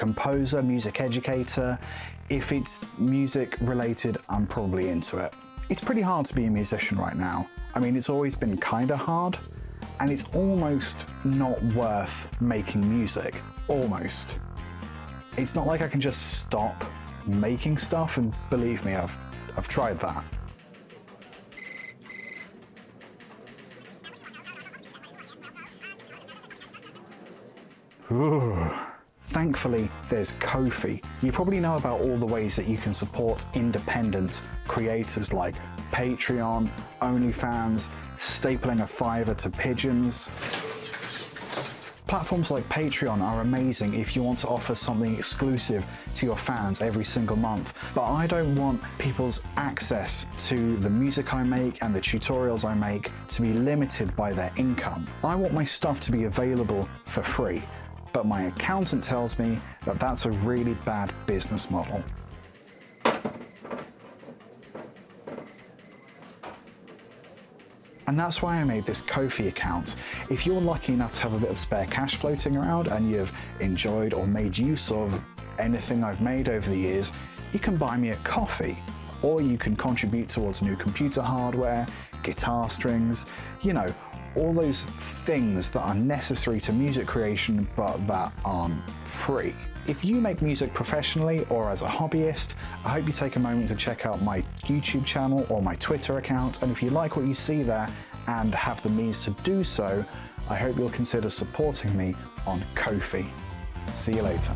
composer, music educator. If it's music related, I'm probably into it. It's pretty hard to be a musician right now. I mean, it's always been kinda hard, and it's almost not worth making music. Almost. It's not like I can just stop making stuff, and believe me, I've tried that. Ooh. Thankfully, there's Ko-fi. You probably know about all the ways that you can support independent creators like Patreon, OnlyFans, stapling a fiver to pigeons. Platforms like Patreon are amazing if you want to offer something exclusive to your fans every single month, but I don't want people's access to the music I make and the tutorials I make to be limited by their income. I want my stuff to be available for free, but my accountant tells me that that's a really bad business model. And that's why I made this Ko-fi account. If you're lucky enough to have a bit of spare cash floating around and you've enjoyed or made use of anything I've made over the years, you can buy me a coffee, or you can contribute towards new computer hardware, guitar strings, you know, all those things that are necessary to music creation but that aren't free. If you make music professionally or as a hobbyist, I hope you take a moment to check out my YouTube channel or my Twitter account, and if you like what you see there and have the means to do so, I hope you'll consider supporting me on Ko-fi. See you later.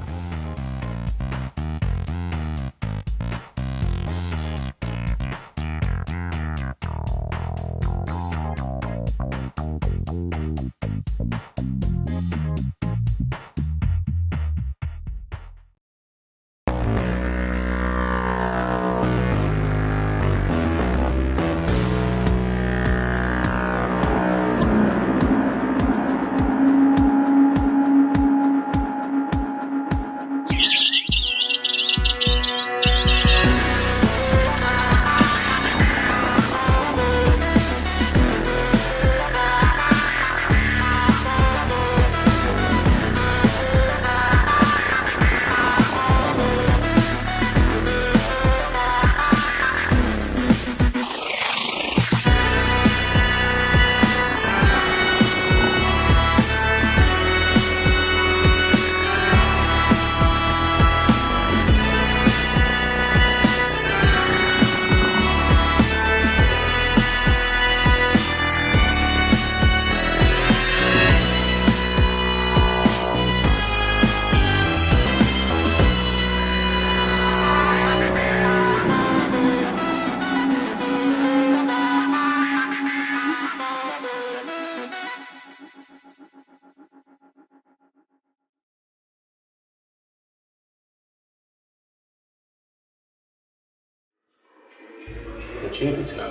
The Jupiter.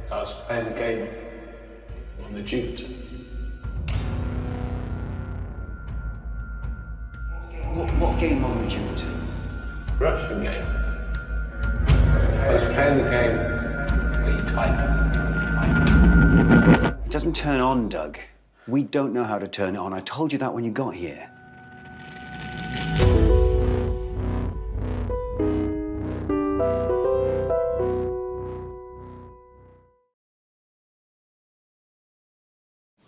I was playing the game on the Jupiter. What game on the Jupiter? Russian game. I was playing the game where you type. It doesn't turn on, Doug. We don't know how to turn it on. I told you that when you got here.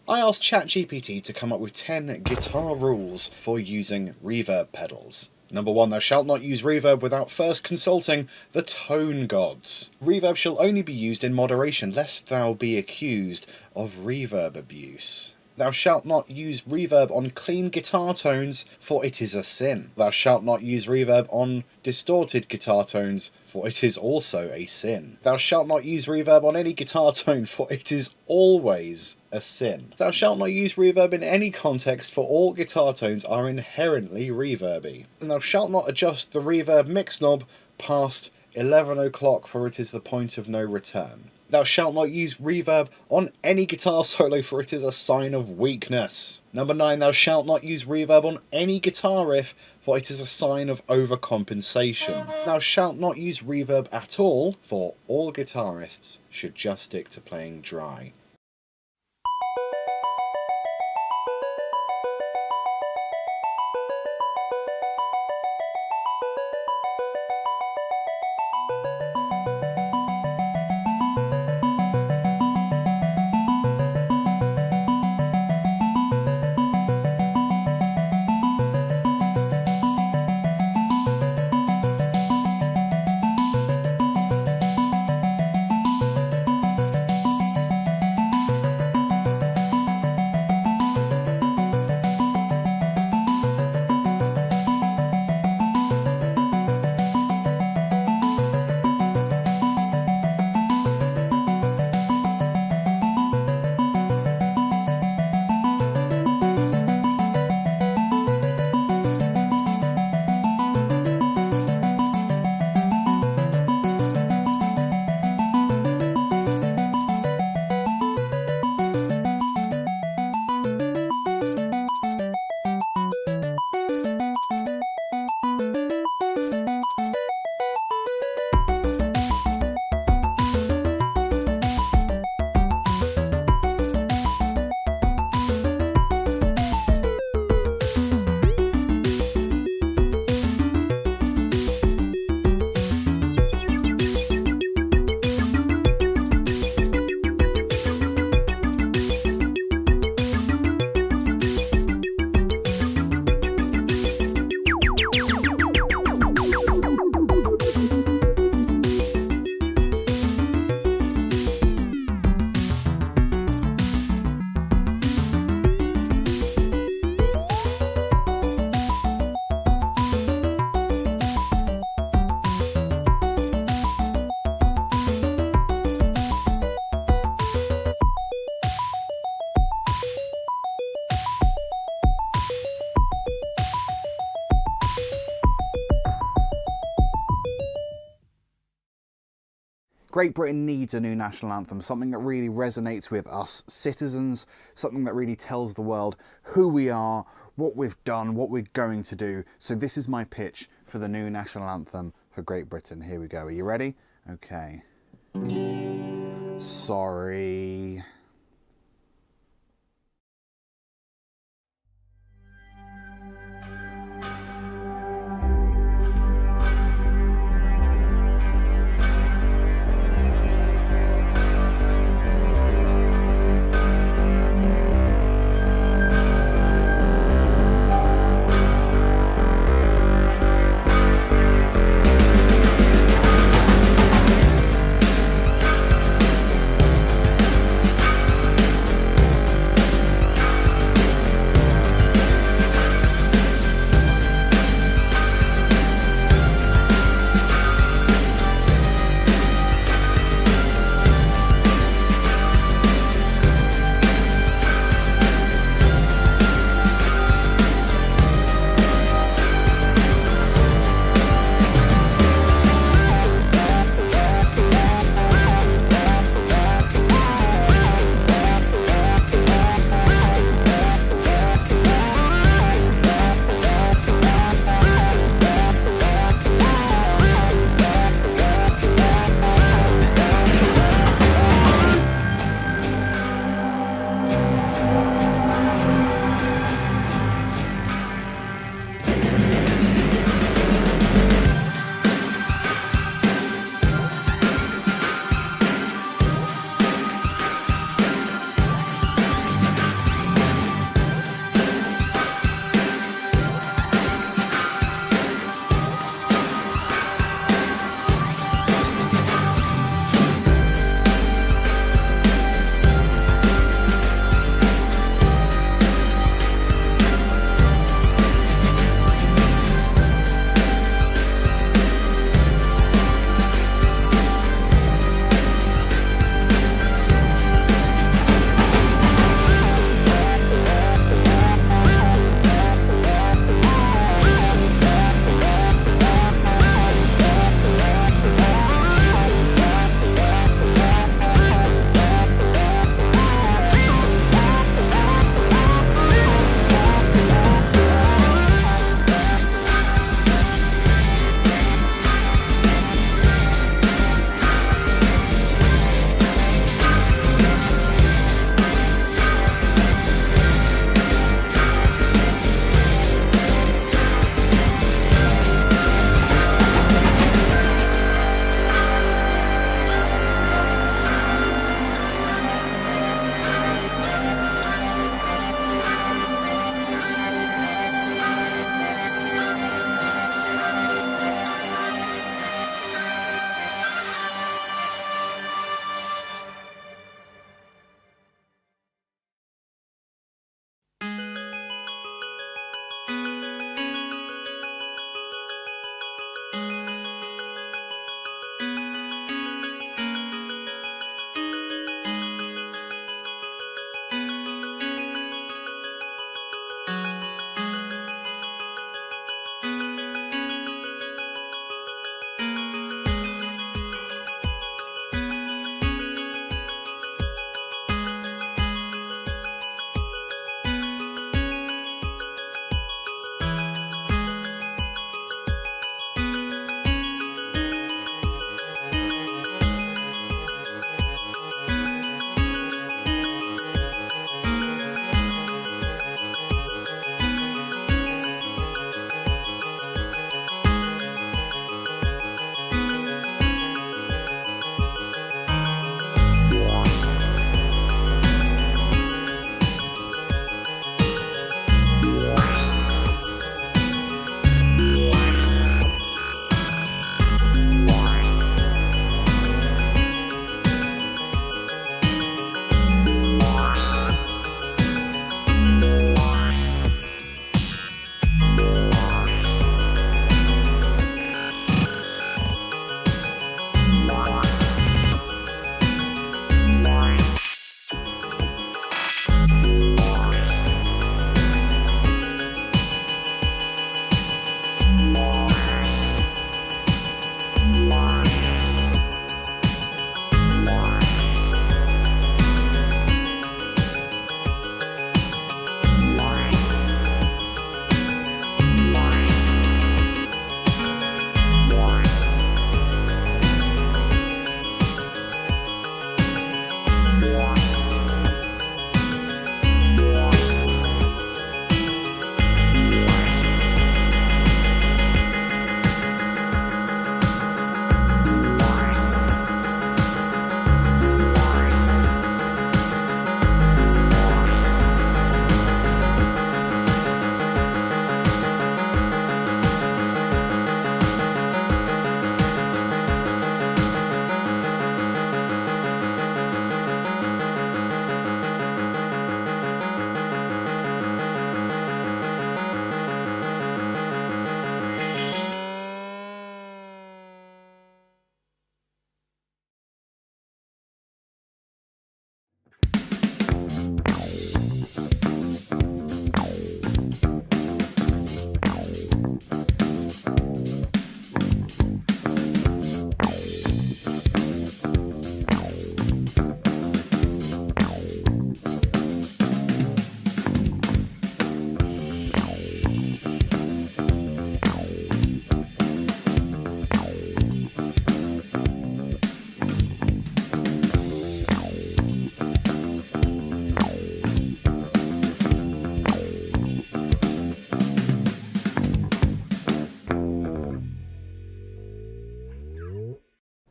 I asked ChatGPT to come up with 10 guitar rules for using reverb pedals. Number 1, thou shalt not use reverb without first consulting the tone gods. Reverb shall only be used in moderation, lest thou be accused of reverb abuse. Thou shalt not use reverb on clean guitar tones, for it is a sin. Thou shalt not use reverb on distorted guitar tones, for it is also a sin. Thou shalt not use reverb on any guitar tone, for it is always a sin. Thou shalt not use reverb in any context, for all guitar tones are inherently reverby. And thou shalt not adjust the reverb mix knob past 11 o'clock, for it is the point of no return. Thou shalt not use reverb on any guitar solo, for it is a sign of weakness. Number 9, thou shalt not use reverb on any guitar riff, for it is a sign of overcompensation. Thou shalt not use reverb at all, for all guitarists should just stick to playing dry. Great Britain needs a new national anthem, something that really resonates with us citizens, something that really tells the world who we are, what we've done, what we're going to do. So this is my pitch for the new national anthem for Great Britain. Here we go. Are you ready? Okay. Sorry.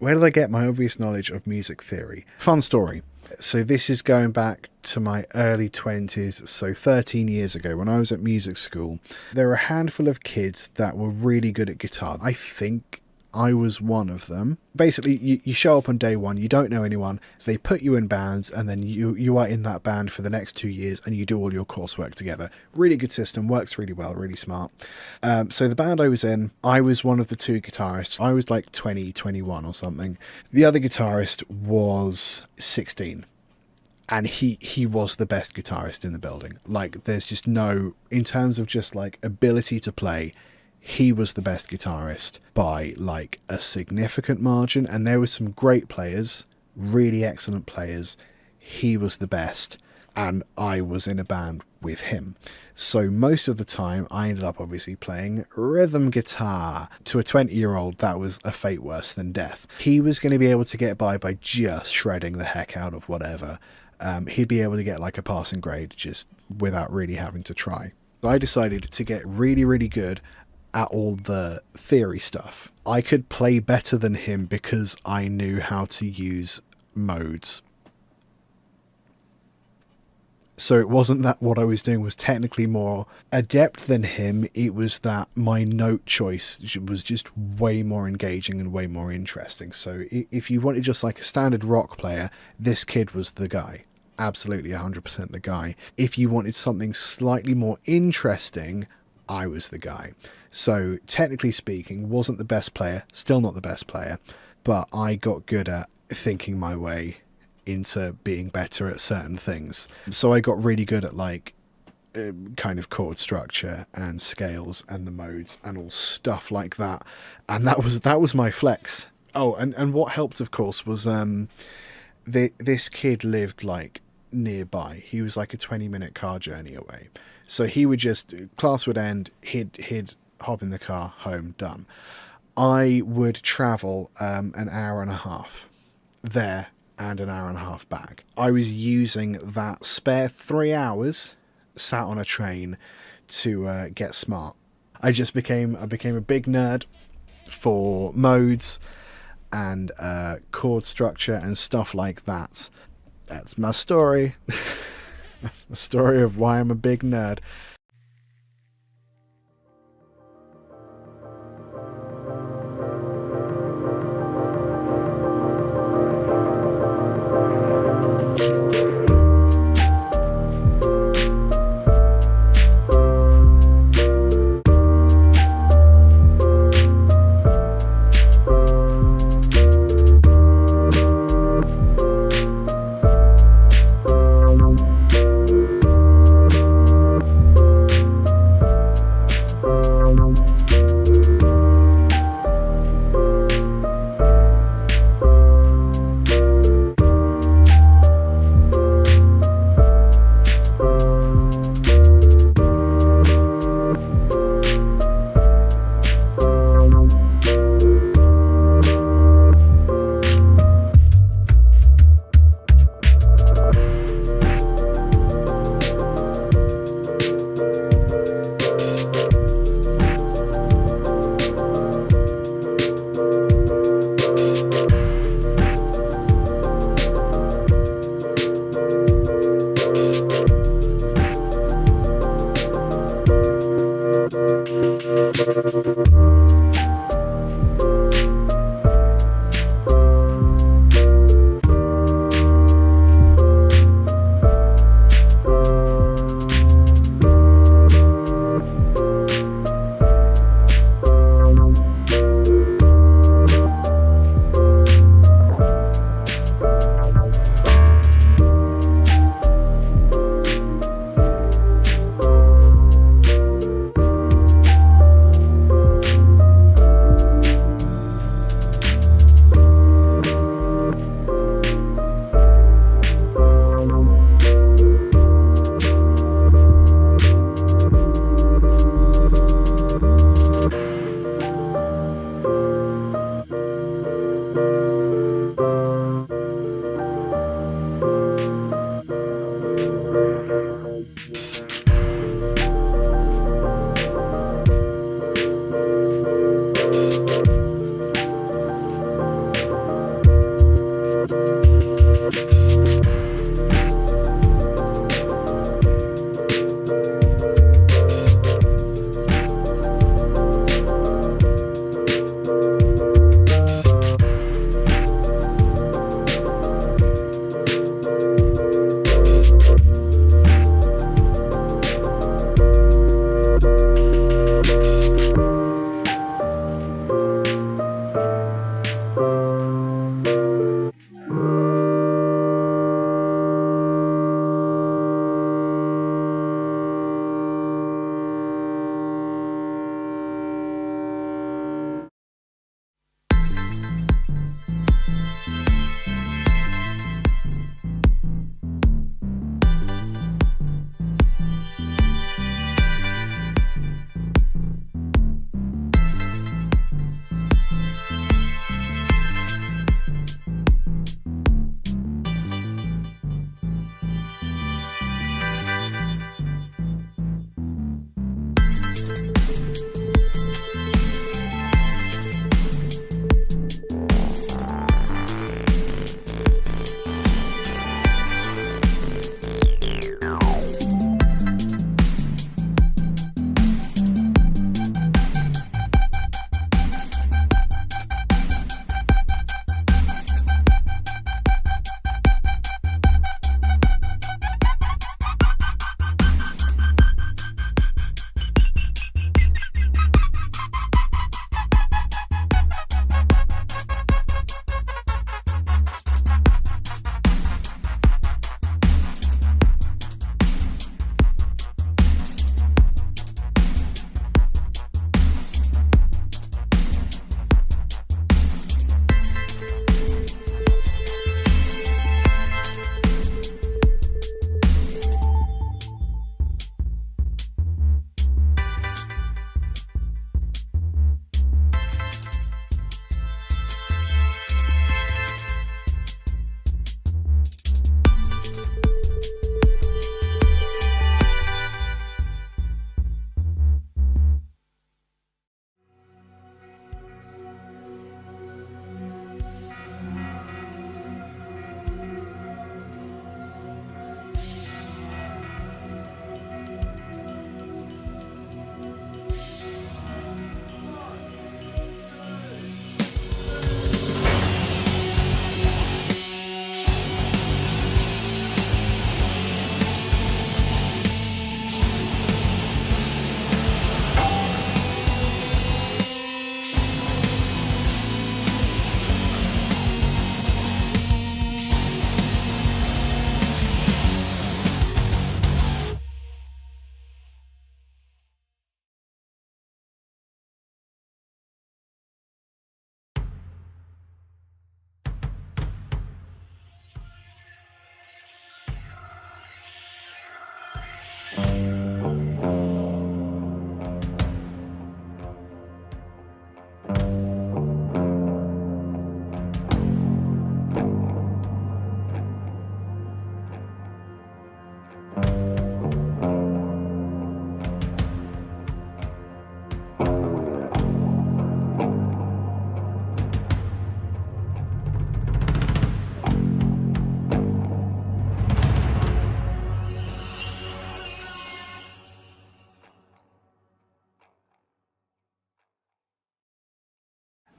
Where did I get my obvious knowledge of music theory? Fun story. So this is going back to my early 20s, so 13 years ago when I was at music school. There were a handful of kids that were really good at guitar. I think I was one of them. Basically, you show up on day one, you don't know anyone, they put you in bands, and then you are in that band for the next 2 years, and you do all your coursework together. Really good system, works really well, really smart. So the band I was in, I was one of the two guitarists. I was like 20, 21 or something. The other guitarist was 16. And he was the best guitarist in the building. Like, there's just no, in terms of just like ability to play, he was the best guitarist by like a significant margin. And there were some great players, really excellent players. He was the best, and I was in a band with him. So most of the time I ended up obviously playing rhythm guitar. To a 20-year-old, that was a fate worse than death. He was going to be able to get by just shredding the heck out of whatever. He'd be able to get like a passing grade just without really having to try. I decided to get really, really good at all the theory stuff. I could play better than him because I knew how to use modes. So it wasn't that what I was doing was technically more adept than him. It was that my note choice was just way more engaging and way more interesting. So if you wanted just like a standard rock player, this kid was the guy. Absolutely 100% the guy. If you wanted something slightly more interesting, I was the guy. So technically speaking, wasn't the best player, still not the best player, but I got good at thinking my way into being better at certain things. So I got really good at like kind of chord structure and scales and the modes and all stuff like that. And that was my flex. Oh, and what helped, of course, was this kid lived like nearby. He was like a 20-minute car journey away. So he would just, class would end, he'd hop in the car, home, done. I would travel an hour and a half there and an hour and a half back. I was using that spare 3 hours sat on a train to get smart. I became a big nerd for modes and chord structure and stuff like that. That's my story. That's my story of why I'm a big nerd.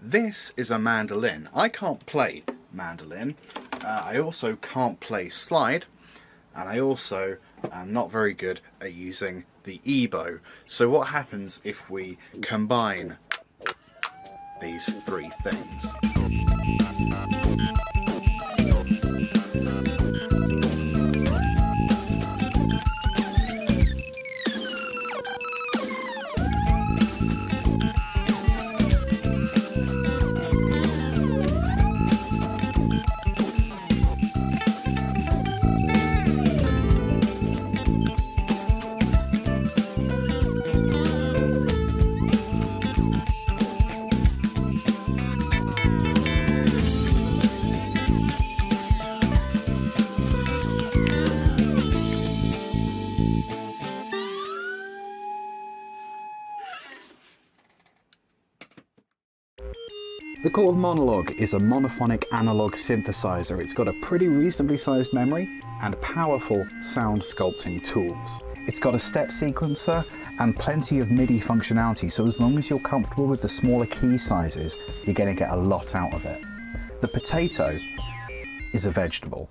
This is a mandolin. I can't play mandolin. I also can't play slide, and I also am not very good at using the E-bow. So what happens if we combine these three things? The Chord Monologue is a monophonic analog synthesizer. It's got a pretty reasonably sized memory and powerful sound sculpting tools. It's got a step sequencer and plenty of MIDI functionality, so as long as you're comfortable with the smaller key sizes, you're going to get a lot out of it. The Potato is a vegetable.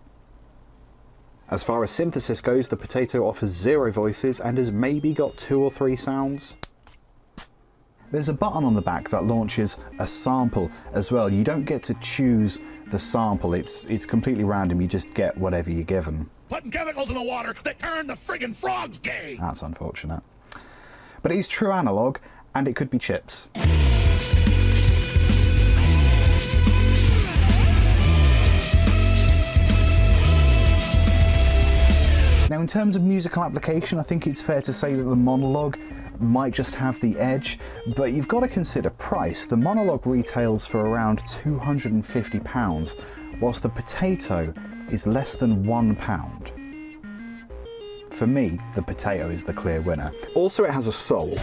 As far as synthesis goes, the Potato offers 0 voices and has maybe got 2 or 3 sounds. There's a button on the back that launches a sample as well. You don't get to choose the sample, it's completely random, you just get whatever you're given. Putting chemicals in the water that turn the friggin' frogs gay! That's unfortunate. But it is true analog, and it could be chips. Now, in terms of musical application, I think it's fair to say that the Monologue might just have the edge, but you've got to consider price. The Monologue retails for around £250, whilst the Potato is less than £1. For me, the Potato is the clear winner. Also, it has a soul.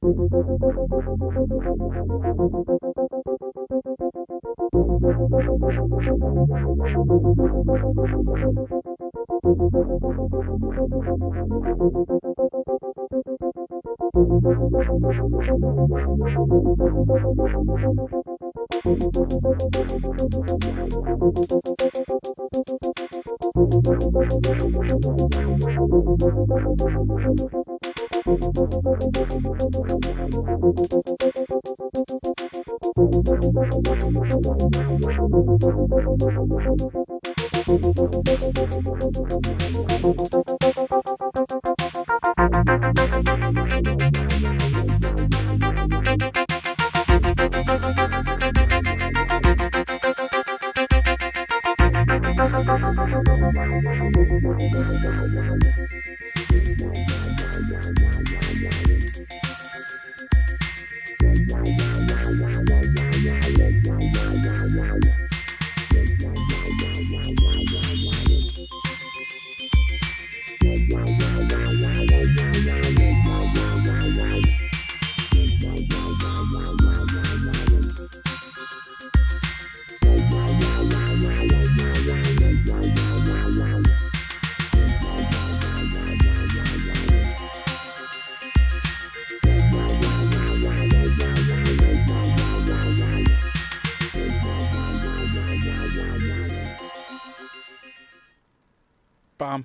Bum,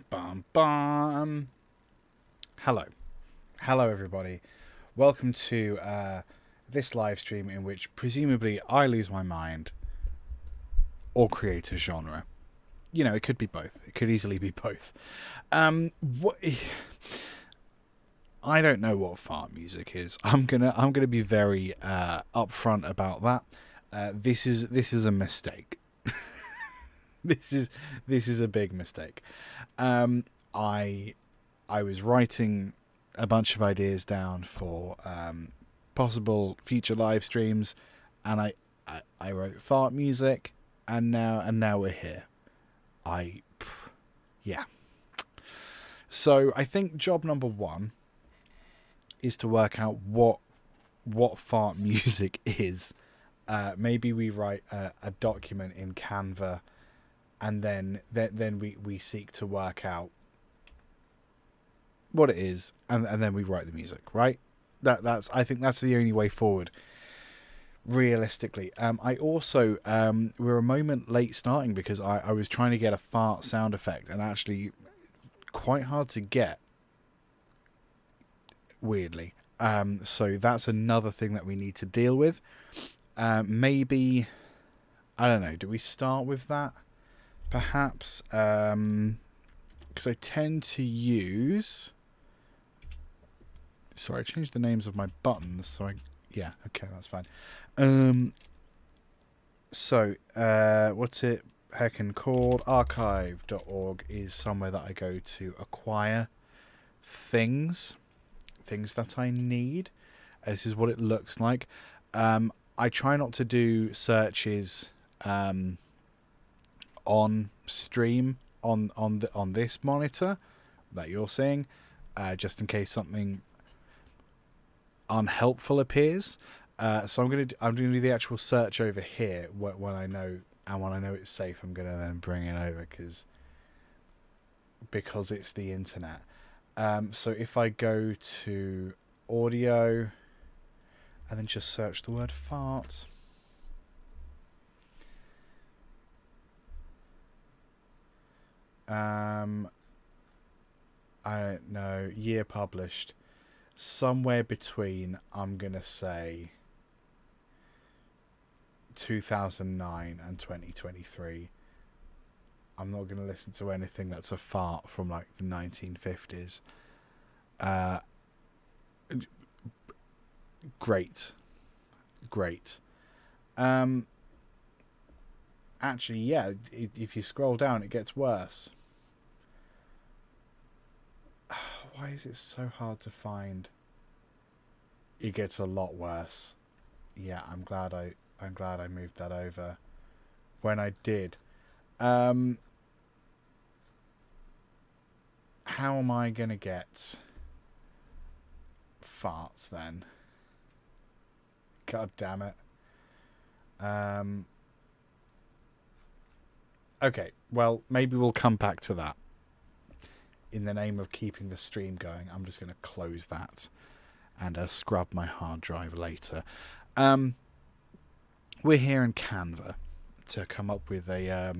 bum, bum. Hello everybody. Welcome to this live stream in which presumably I lose my mind or create a genre. You know, it could be both. It could easily be both. I don't know what fart music is. I'm gonna be very upfront about that. This is a mistake. This is a big mistake. I was writing a bunch of ideas down for possible future live streams, and I wrote fart music, and now we're here. Yeah. So I think job number one is to work out what fart music is. Maybe we write a document in Canva. And then we seek to work out what it is, and then we write the music, right? I think that's the only way forward, realistically. I also we're a moment late starting because I was trying to get a fart sound effect, and actually quite hard to get, weirdly. So that's another thing that we need to deal with. Maybe, I don't know. Do we start with that? Perhaps, because I tend to use... Sorry, I changed the names of my buttons, so yeah, okay, that's fine. What's it heckin' called? Archive.org is somewhere that I go to acquire things that I need. This is what it looks like. I try not to do searches on stream on this monitor that you're seeing, just in case something unhelpful appears. So I'm gonna do the actual search over here when I know it's safe. I'm gonna then bring it over because it's the internet. So if I go to audio and then just search the word fart. I don't know, year published, somewhere between, I'm gonna say 2009 and 2023. I'm not gonna listen to anything that's a fart from like the 1950s. Great. Actually, yeah, if you scroll down, it gets worse. Why is it so hard to find? It gets a lot worse. Yeah, I'm glad I moved that over when I did. How am I gonna get farts then? God damn it. Okay, well, maybe we'll come back to that. In the name of keeping the stream going, I'm just going to close that and scrub my hard drive later. We're here in Canva to come up with a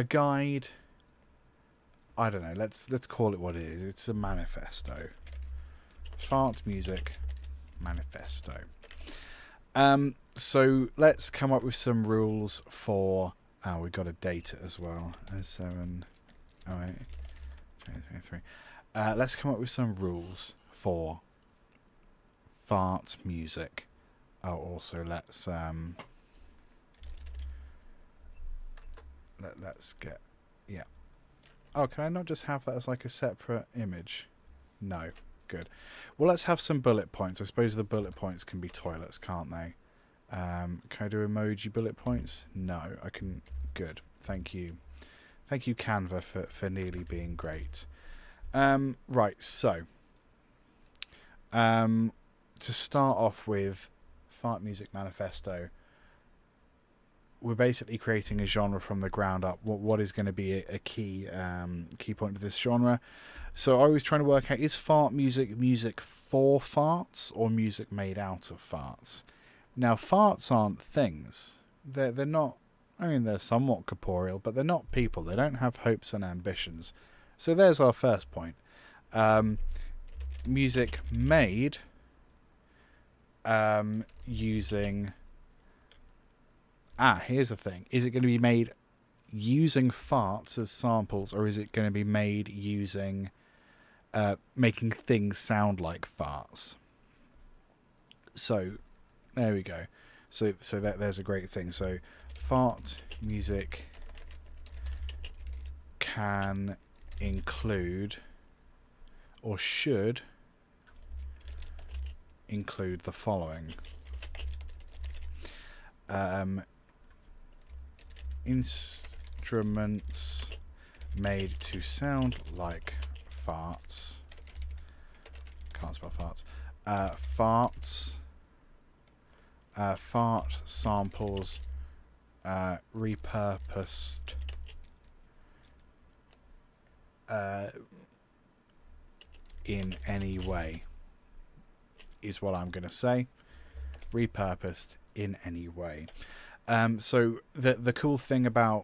guide. I don't know. Let's call it what it is. It's a manifesto. Fart music manifesto. So let's come up with some rules for. Oh, we got to date it as well. 7, 08, 2023. Let's come up with some rules for fart music. Oh, also let's let's get Oh, can I not just have that as like a separate image? No. Good. Well, let's have some bullet points. I suppose the bullet points can be toilets, can't they? Can I do emoji bullet points? No, I can. Good. Thank you. Thank you, Canva, for nearly being great. Right, so to start off with Fart Music Manifesto, we're basically creating a genre from the ground up. What is going to be a key point of this genre? So I was trying to work out, is fart music for farts or music made out of farts? Now, farts aren't things. They're not. I mean, they're somewhat corporeal, but they're not people. They don't have hopes and ambitions. So there's our first point. Music made using. Here's the thing. Is it going to be made using farts as samples, or is it going to be made using making things sound like farts? So there we go. So there's a great thing. So fart music can include, or should include, the following. Instruments made to sound like farts. Can't spell farts. Farts. Fart samples repurposed in any way is what I'm going to say. Repurposed in any way. So the cool thing about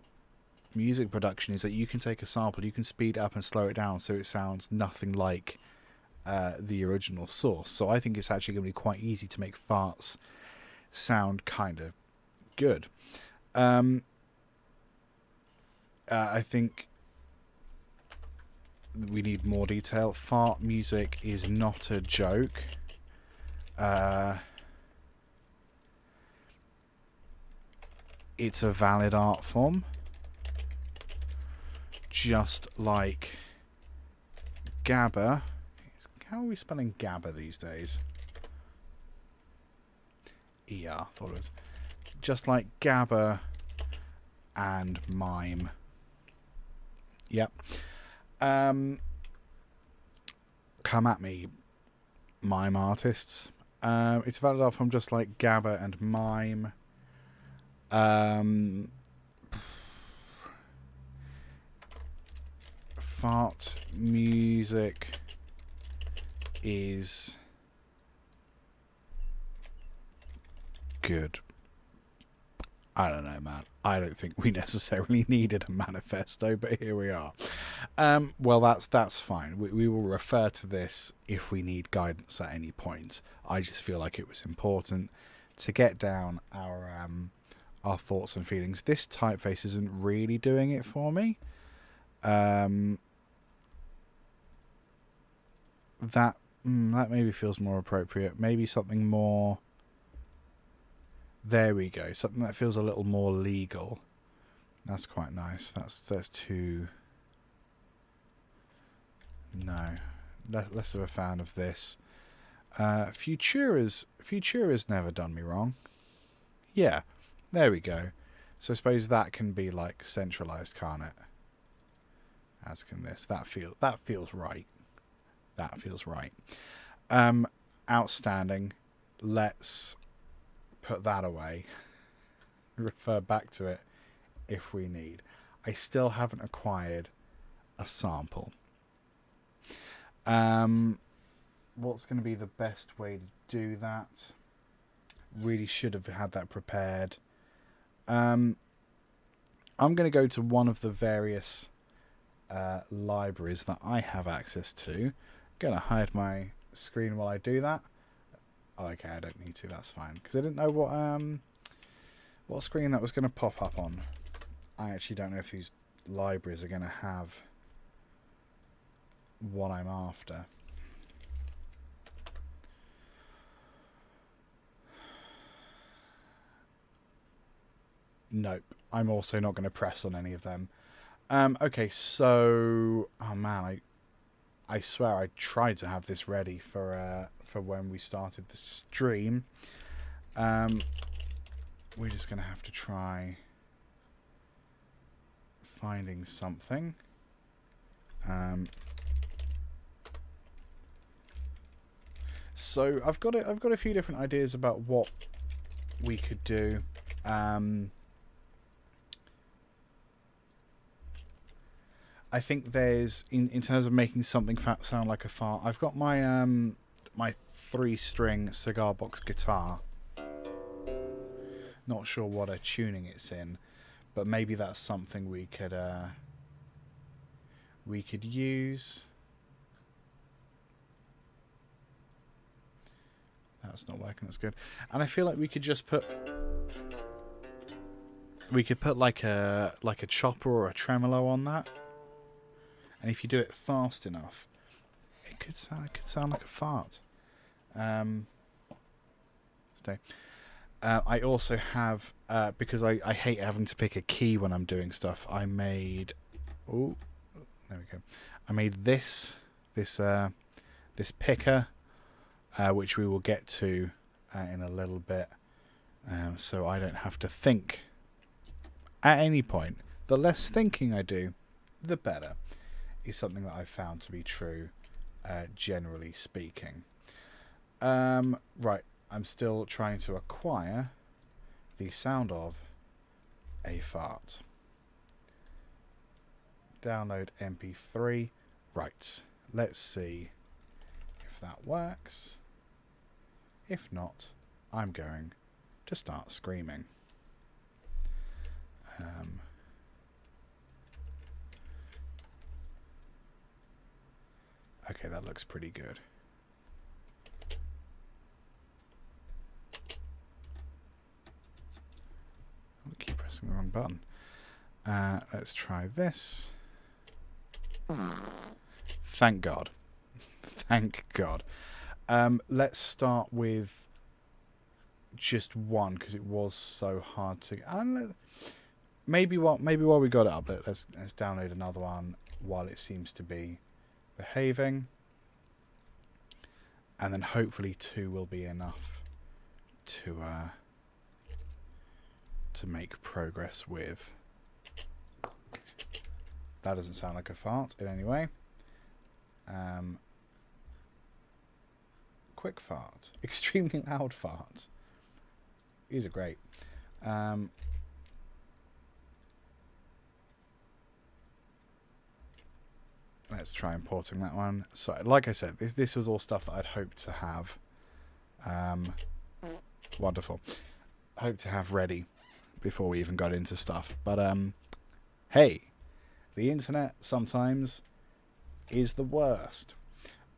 music production is that you can take a sample, you can speed it up and slow it down so it sounds nothing like the original source. So I think it's actually going to be quite easy to make farts sound kind of good. I think we need more detail. Fart music is not a joke. It's a valid art form. Just like gabber. How are we spelling gabber these days? ER, thought it was. Just like gabber and mime. Yep. Come at me, mime artists. It's valid art form just like gabber and mime. Fart music is good. I don't know, man. I don't think we necessarily needed a manifesto, but here we are. Well, that's fine. We will refer to this if we need guidance at any point. I just feel like it was important to get down our thoughts and feelings. This typeface isn't really doing it for me. That maybe feels more appropriate. Maybe something more. There we go. Something that feels a little more legal. That's quite nice. That's too. No, less of a fan of this. Futura's never done me wrong. Yeah, there we go. So I suppose that can be like centralized, can't it? As can this. That feels right. That feels right. Outstanding. let's put that away. Refer back to it if we need. I still haven't acquired a sample. What's going to be the best way to do that? Really should have had that prepared. I'm going to go to one of the various libraries that I have access to. Going to hide my screen while I do that. Oh, okay, I don't need to. That's fine, because I didn't know what screen that was going to pop up on. I actually don't know if these libraries are going to have what I'm after. Nope. I'm also not going to press on any of them. Okay, so... Oh, man, I swear I tried to have this ready for when we started the stream. We're just going to have to try finding something. So I've got a few different ideas about what we could do. I think there's in terms of making something sound like a fart. I've got my my 3-string cigar box guitar. Not sure what tuning it's in, but maybe that's something we could use. That's not working. That's good. And I feel like we could just put like a chopper or a tremolo on that. And if you do it fast enough, it could sound like a fart. I also have, because I hate having to pick a key when I'm doing stuff, I made... Oh, there we go. I made this picker, which we will get to in a little bit, so I don't have to think at any point. The less thinking I do, the better, is something that I've found to be true, generally speaking. Right, I'm still trying to acquire the sound of a fart. Download MP3. Right, let's see if that works. If not, I'm going to start screaming. Okay, that looks pretty good. I keep pressing the wrong button. Let's try this. Thank God. Thank God. Let's start with just one, because it was so hard to... maybe while we got it up, let's download another one while it seems to be behaving, and then hopefully 2 will be enough to make progress with. That doesn't sound like a fart in any way. Quick fart, extremely loud fart. These are great. Let's try importing that one. So, like I said, this was all stuff that I'd hoped to have. Wonderful. Hope to have ready before we even got into stuff. But, hey, the internet sometimes is the worst.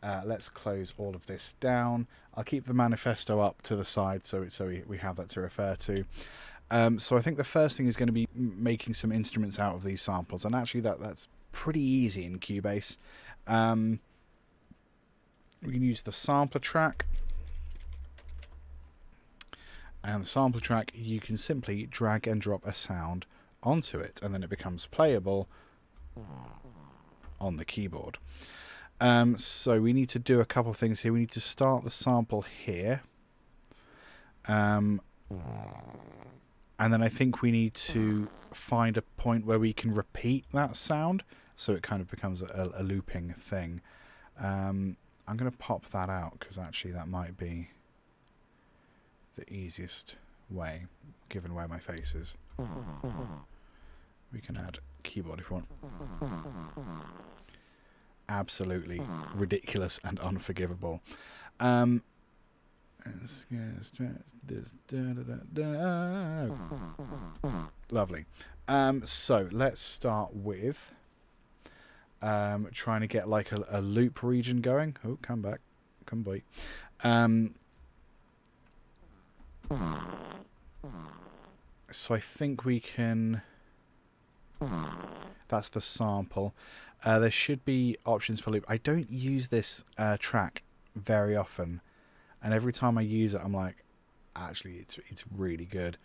Let's close all of this down. I'll keep the manifesto up to the side so we have that to refer to. So I think the first thing is going to be making some instruments out of these samples. And actually that's pretty easy in Cubase. We can use the sampler track, and the sampler track, you can simply drag and drop a sound onto it, and then it becomes playable on the keyboard. So we need to do a couple of things here. We need to start the sample here, and then I think we need to find a point where we can repeat that sound, so it kind of becomes a looping thing. I'm going to pop that out, because actually that might be the easiest way, given where my face is. We can add keyboard if we want. Absolutely ridiculous and unforgivable. Lovely. So let's start with trying to get like a loop region going. Oh, come back. Come by. So I think we can... That's the sample. There should be options for loop. I don't use this track very often, and every time I use it I'm like, actually it's really good.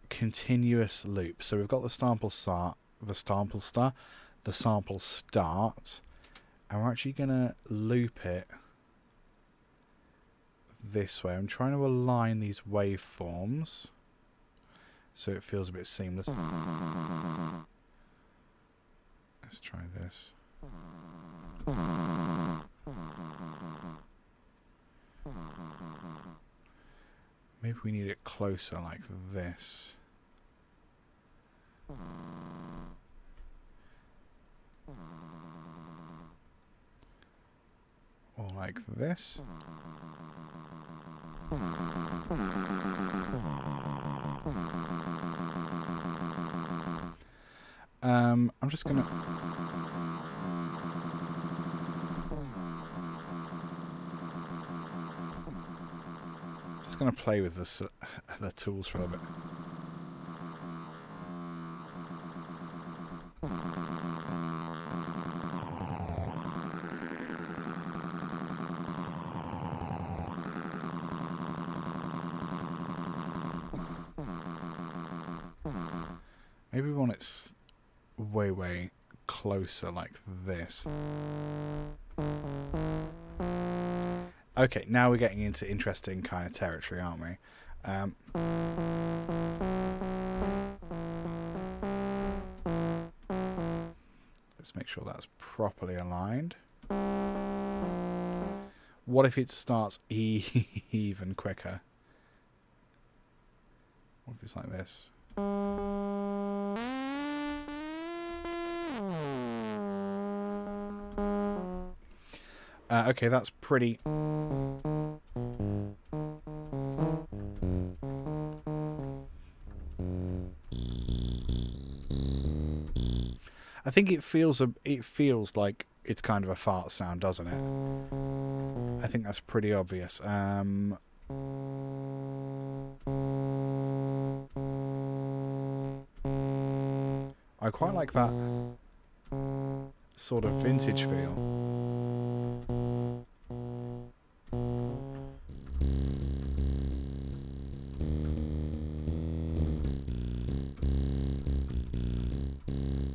Continuous loop. So we've got the sample start, and we're actually gonna loop it this way. I'm trying to align these waveforms so it feels a bit seamless. Let's try this. Maybe we need it closer like this. Or like this. I'm just gonna... play with this, the tools for a bit. Maybe we want it way closer like this. Okay, now we're getting into interesting kind of territory, aren't we? Let's make sure that's properly aligned. What if it starts even quicker? What if it's like this? Okay, that's pretty... I think it feels like it's kind of a fart sound, doesn't it? I think that's pretty obvious. I quite like that sort of vintage feel.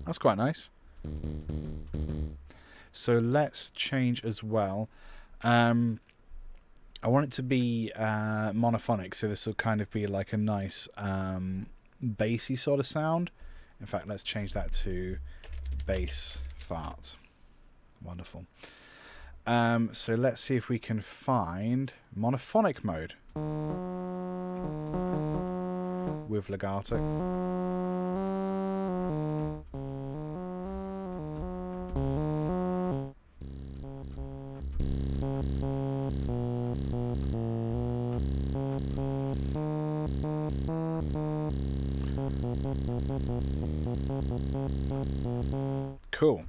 That's quite nice. So let's change as well. I want it to be monophonic, so this will kind of be like a nice bassy sort of sound. In fact, let's change that to bass fart. Wonderful. So let's see if we can find monophonic mode with legato. Cool.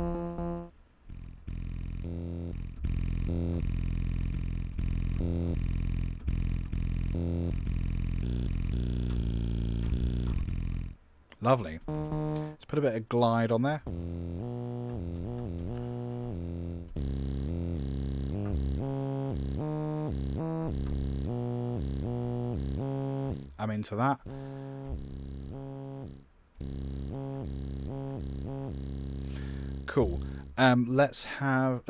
Lovely. Let's put a bit of glide on there. I'm into that. Cool. Let's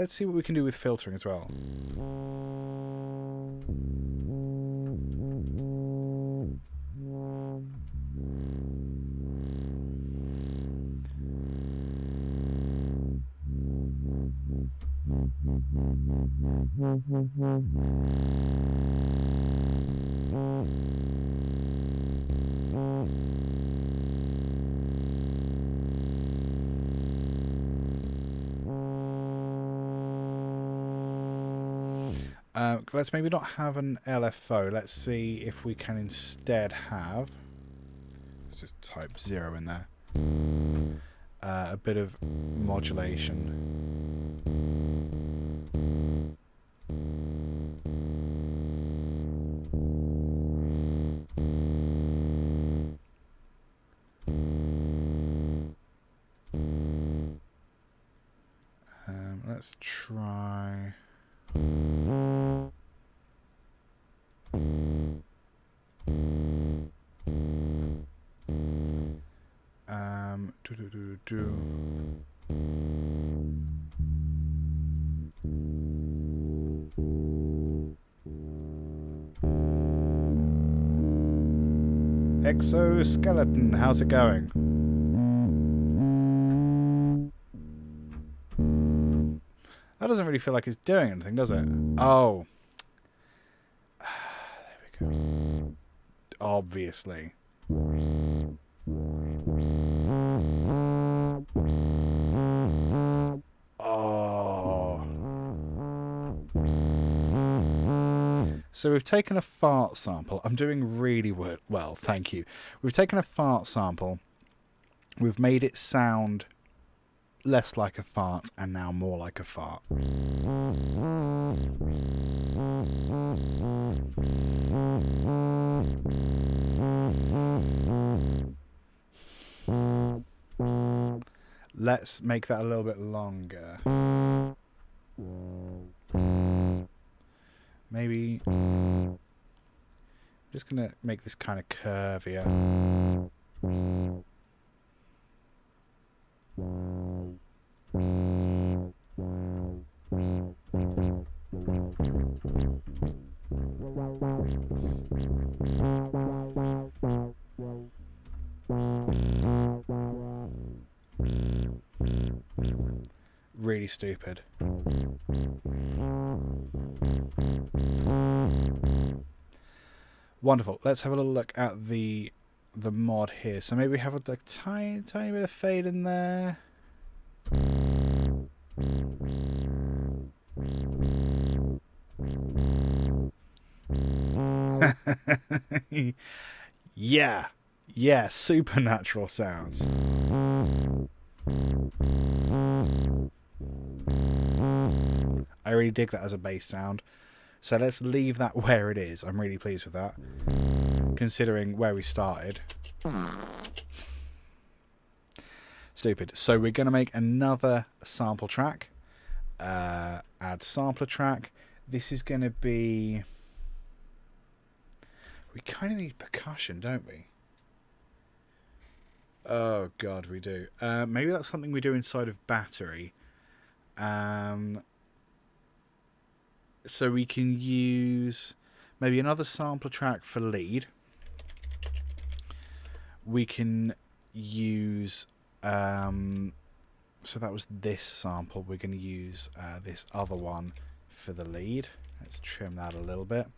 see what we can do with filtering as well. Let's maybe not have an LFO. Let's see if we can instead have... Let's just type 0 in there. A bit of modulation. Let's try... Exoskeleton, how's it going? That doesn't really feel like it's doing anything, does it? Oh. There we go. Obviously. Oh. So we've taken a fart sample. I'm doing really well, thank you. We've taken a fart sample. We've made it sound less like a fart and now more like a fart. Let's make that a little bit longer. Maybe I'm just gonna make this kind of curvier. Really stupid. Wonderful. Let's have a little look at the mod here. So maybe we have a tiny bit of fade in there. Yeah, supernatural sounds. I really dig that as a bass sound. So let's leave that where it is. I'm really pleased with that, considering where we started. Stupid. So we're going to make another sample track. Add sampler track. This is going to be... We kind of need percussion, don't we? Oh, God, we do. Maybe that's something we do inside of Battery. So we can use maybe another sampler track for lead. We can use... so that was this sample. We're going to use this other one for the lead. Let's trim that a little bit.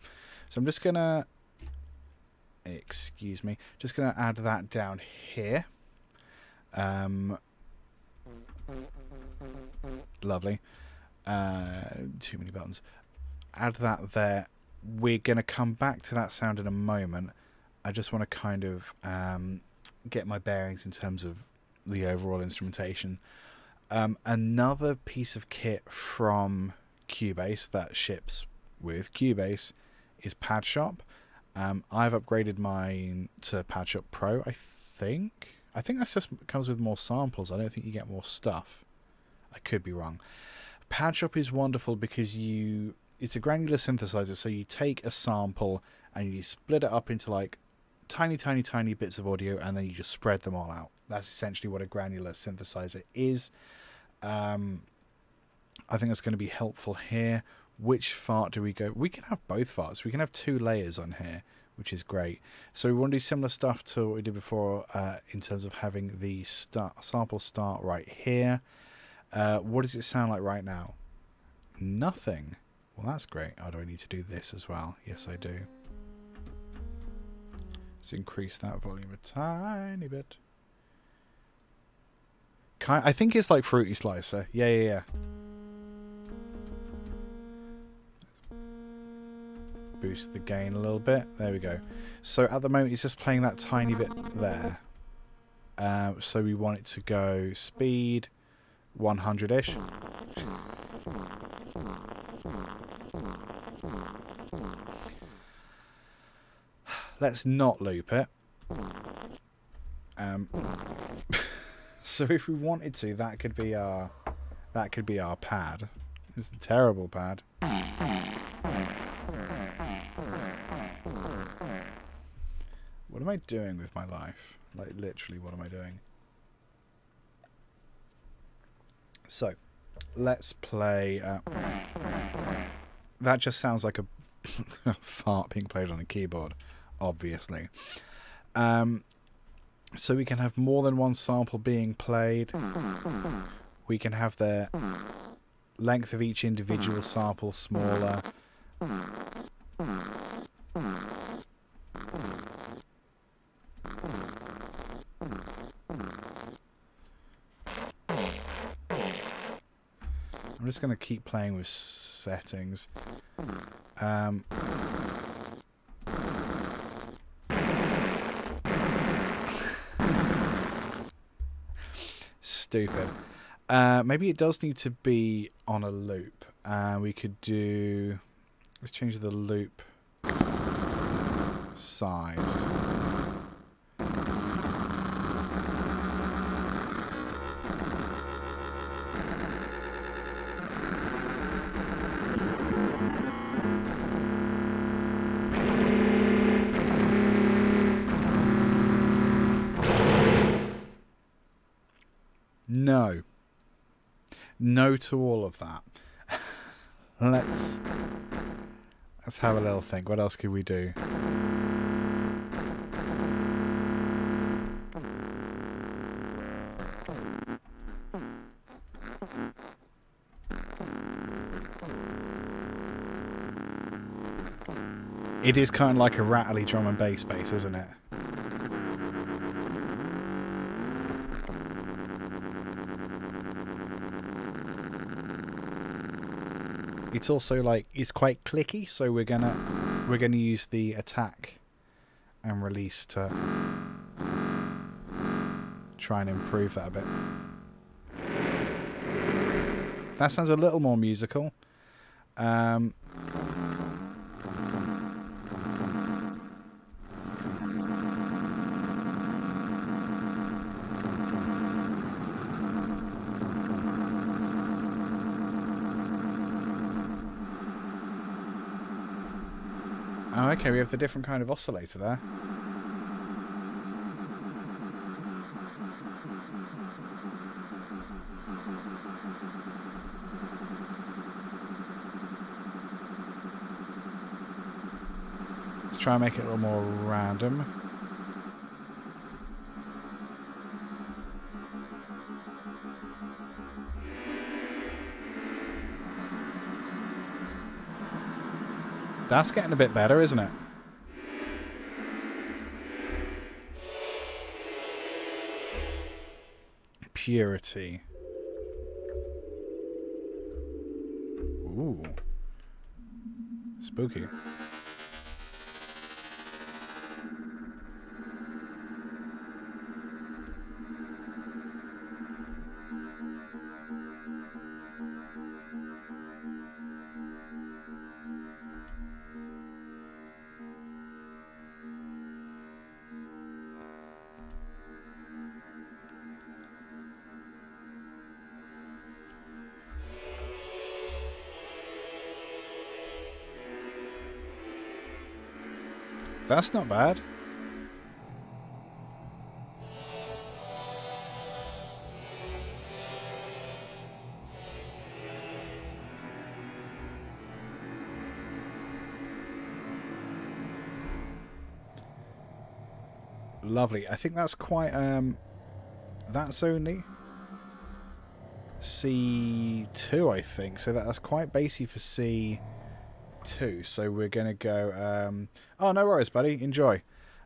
So I'm just going to... Excuse me. Just going to add that down here. Lovely. Too many buttons. Add that there. We're going to come back to that sound in a moment. I just want to kind of get my bearings in terms of the overall instrumentation. Another piece of kit from Cubase that ships with Cubase is Pad Shop. I've upgraded mine to Pad Shop Pro, I think. I think that just comes with more samples. I don't think you get more stuff. I could be wrong. Pad Shop is wonderful because it's a granular synthesizer, so you take a sample and you split it up into like tiny bits of audio, and then you just spread them all out. That's essentially what a granular synthesizer is. I think that's going to be helpful here. Which fart do we go? We can have both farts. We can have 2 layers on here, which is great. So we want to do similar stuff to what we did before in terms of having the sample start right here. What does it sound like right now? Nothing. Well, that's great. Oh, do I need to do this as well? Yes, I do. Let's increase that volume a tiny bit. I think it's like Fruity Slicer. Yeah. boost the gain a little bit. There we go. So at the moment it's just playing that tiny bit there. So we want it to go speed 100-ish. Let's not loop it. So if we wanted to, that could be our pad. It's a terrible pad. What am I doing with my life? Like, literally, what am I doing? So, let's play... that just sounds like a fart being played on a keyboard, obviously. So we can have more than one sample being played. We can have the length of each individual sample smaller. I'm just going to keep playing with settings. Stupid. Maybe it does need to be on a loop. We could do... Let's change the loop size. No. No to all of that. Let's have a little think. What else could we do? It is kind of like a rattly drum and bass bass, isn't it? It's also like it's quite clicky, so we're gonna use the attack and release to try and improve that a bit. That sounds a little more musical. Oh, okay, we have the different kind of oscillator there. Let's try and make it a little more random. That's getting a bit better, isn't it? Purity. Ooh. Spooky. That's not bad. Lovely. I think that's quite that's only C2, I think. So that's quite bassy for C2. So we're gonna go oh, no worries, buddy, enjoy.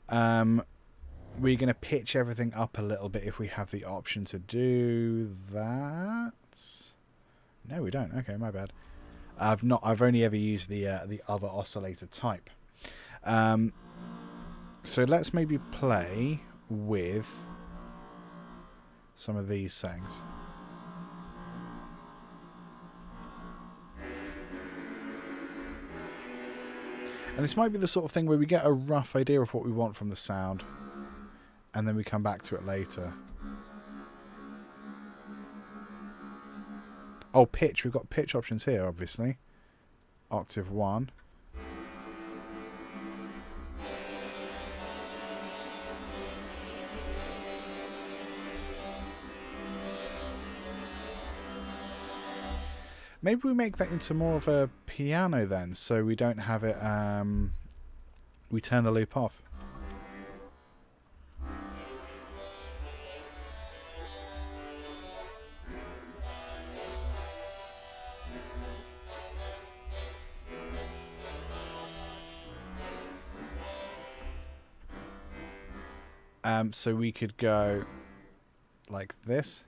We're gonna pitch everything up a little bit if we have the option to do that. No, we don't. Okay, my bad. I've only ever used the other oscillator type. So let's maybe play with some of these settings. And this might be the sort of thing where we get a rough idea of what we want from the sound, and then we come back to it later. Oh, pitch. We've got pitch options here, obviously. Octave 1. Maybe we make that into more of a piano then, so we don't have it, we turn the loop off. So we could go like this.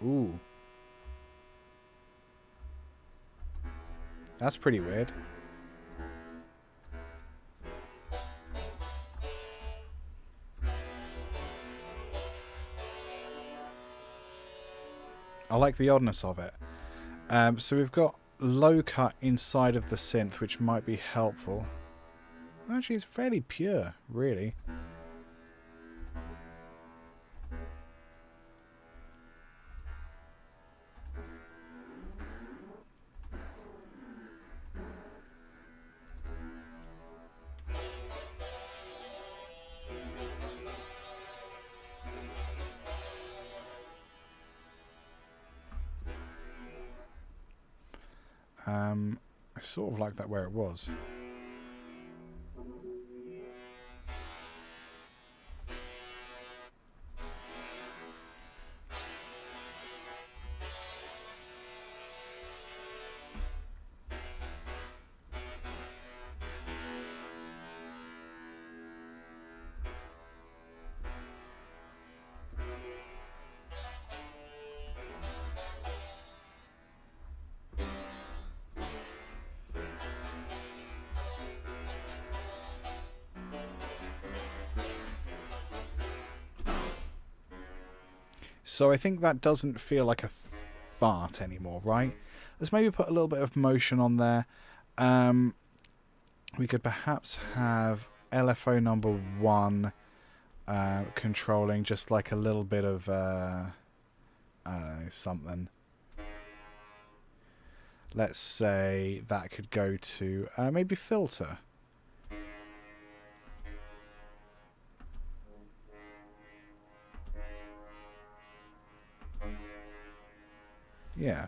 Ooh. That's pretty weird. I like the oddness of it. So we've got low cut inside of the synth, which might be helpful. Actually, it's fairly pure, really. I sort of like that where it was. So I think that doesn't feel like a fart anymore, right? Let's maybe put a little bit of motion on there. We could perhaps have LFO number 1 controlling just like a little bit of I don't know, something. Let's say that could go to maybe filter. Yeah.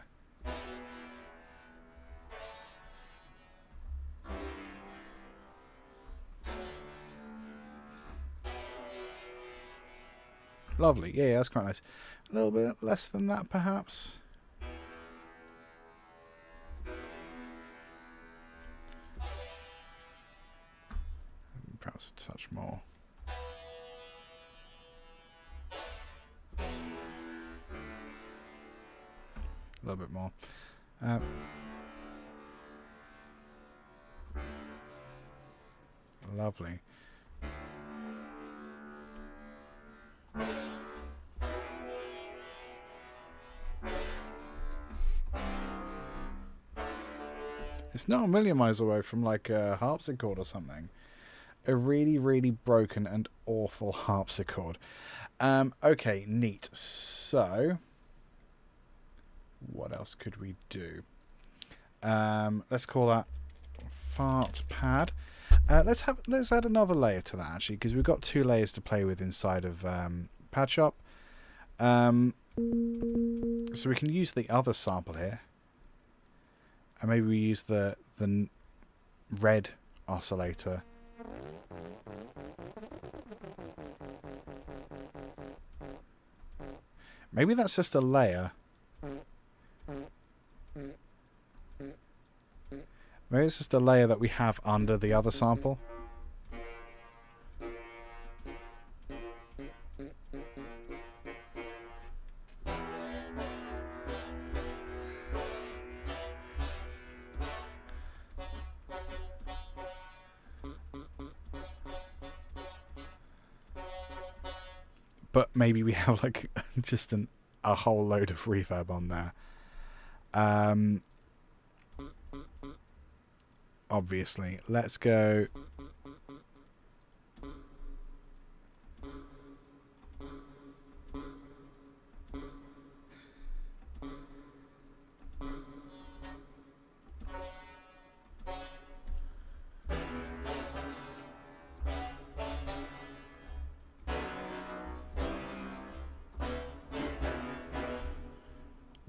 Lovely. Yeah, that's quite nice. A little bit less than that, perhaps. Perhaps a touch more. A little bit more. Lovely. It's not a million miles away from like a harpsichord or something. A really, really broken and awful harpsichord. Okay, neat. So what else could we do? Let's call that fart pad. Let's add another layer to that actually, because we've got 2 layers to play with inside of Pad Shop. So we can use the other sample here, And maybe we use the red oscillator. Maybe that's just a layer. Maybe it's just a layer that we have under the other sample. But maybe we have like just a whole load of reverb on there. Obviously, let's go.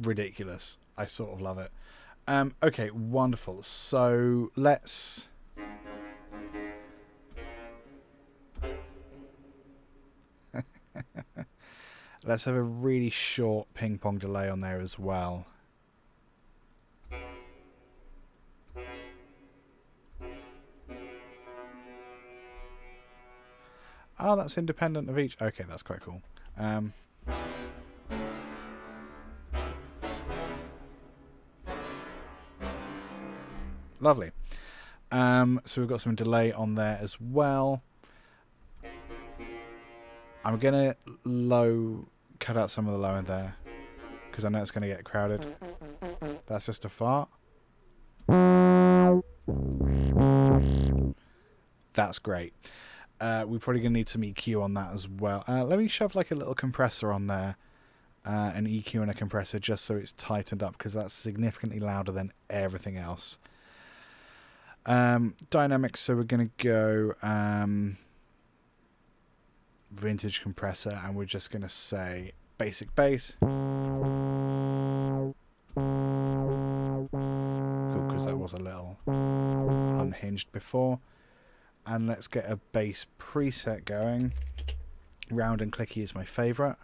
Ridiculous. I sort of love it. Okay, wonderful. So let's let's have a really short ping pong delay on there as well. Oh, that's independent of each. Okay, that's quite cool. Lovely. So we've got some delay on there as well. I'm going to cut out some of the low end there because I know it's going to get crowded. That's just a fart. That's great. We're probably going to need some EQ on that as well. Let me shove like a little compressor on there. An EQ and a compressor just so it's tightened up because that's significantly louder than everything else. Dynamics, so we're going to go vintage compressor and we're just going to say basic bass. Cool, because that was a little unhinged before. And let's get a bass preset going. Round and clicky is my favourite.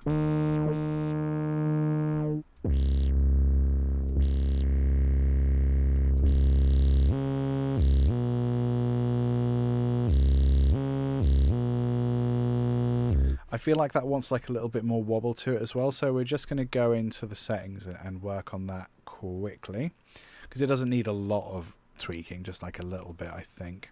I feel like that wants like a little bit more wobble to it as well, so we're just going to go into the settings and work on that quickly because it doesn't need a lot of tweaking, just like a little bit, I think.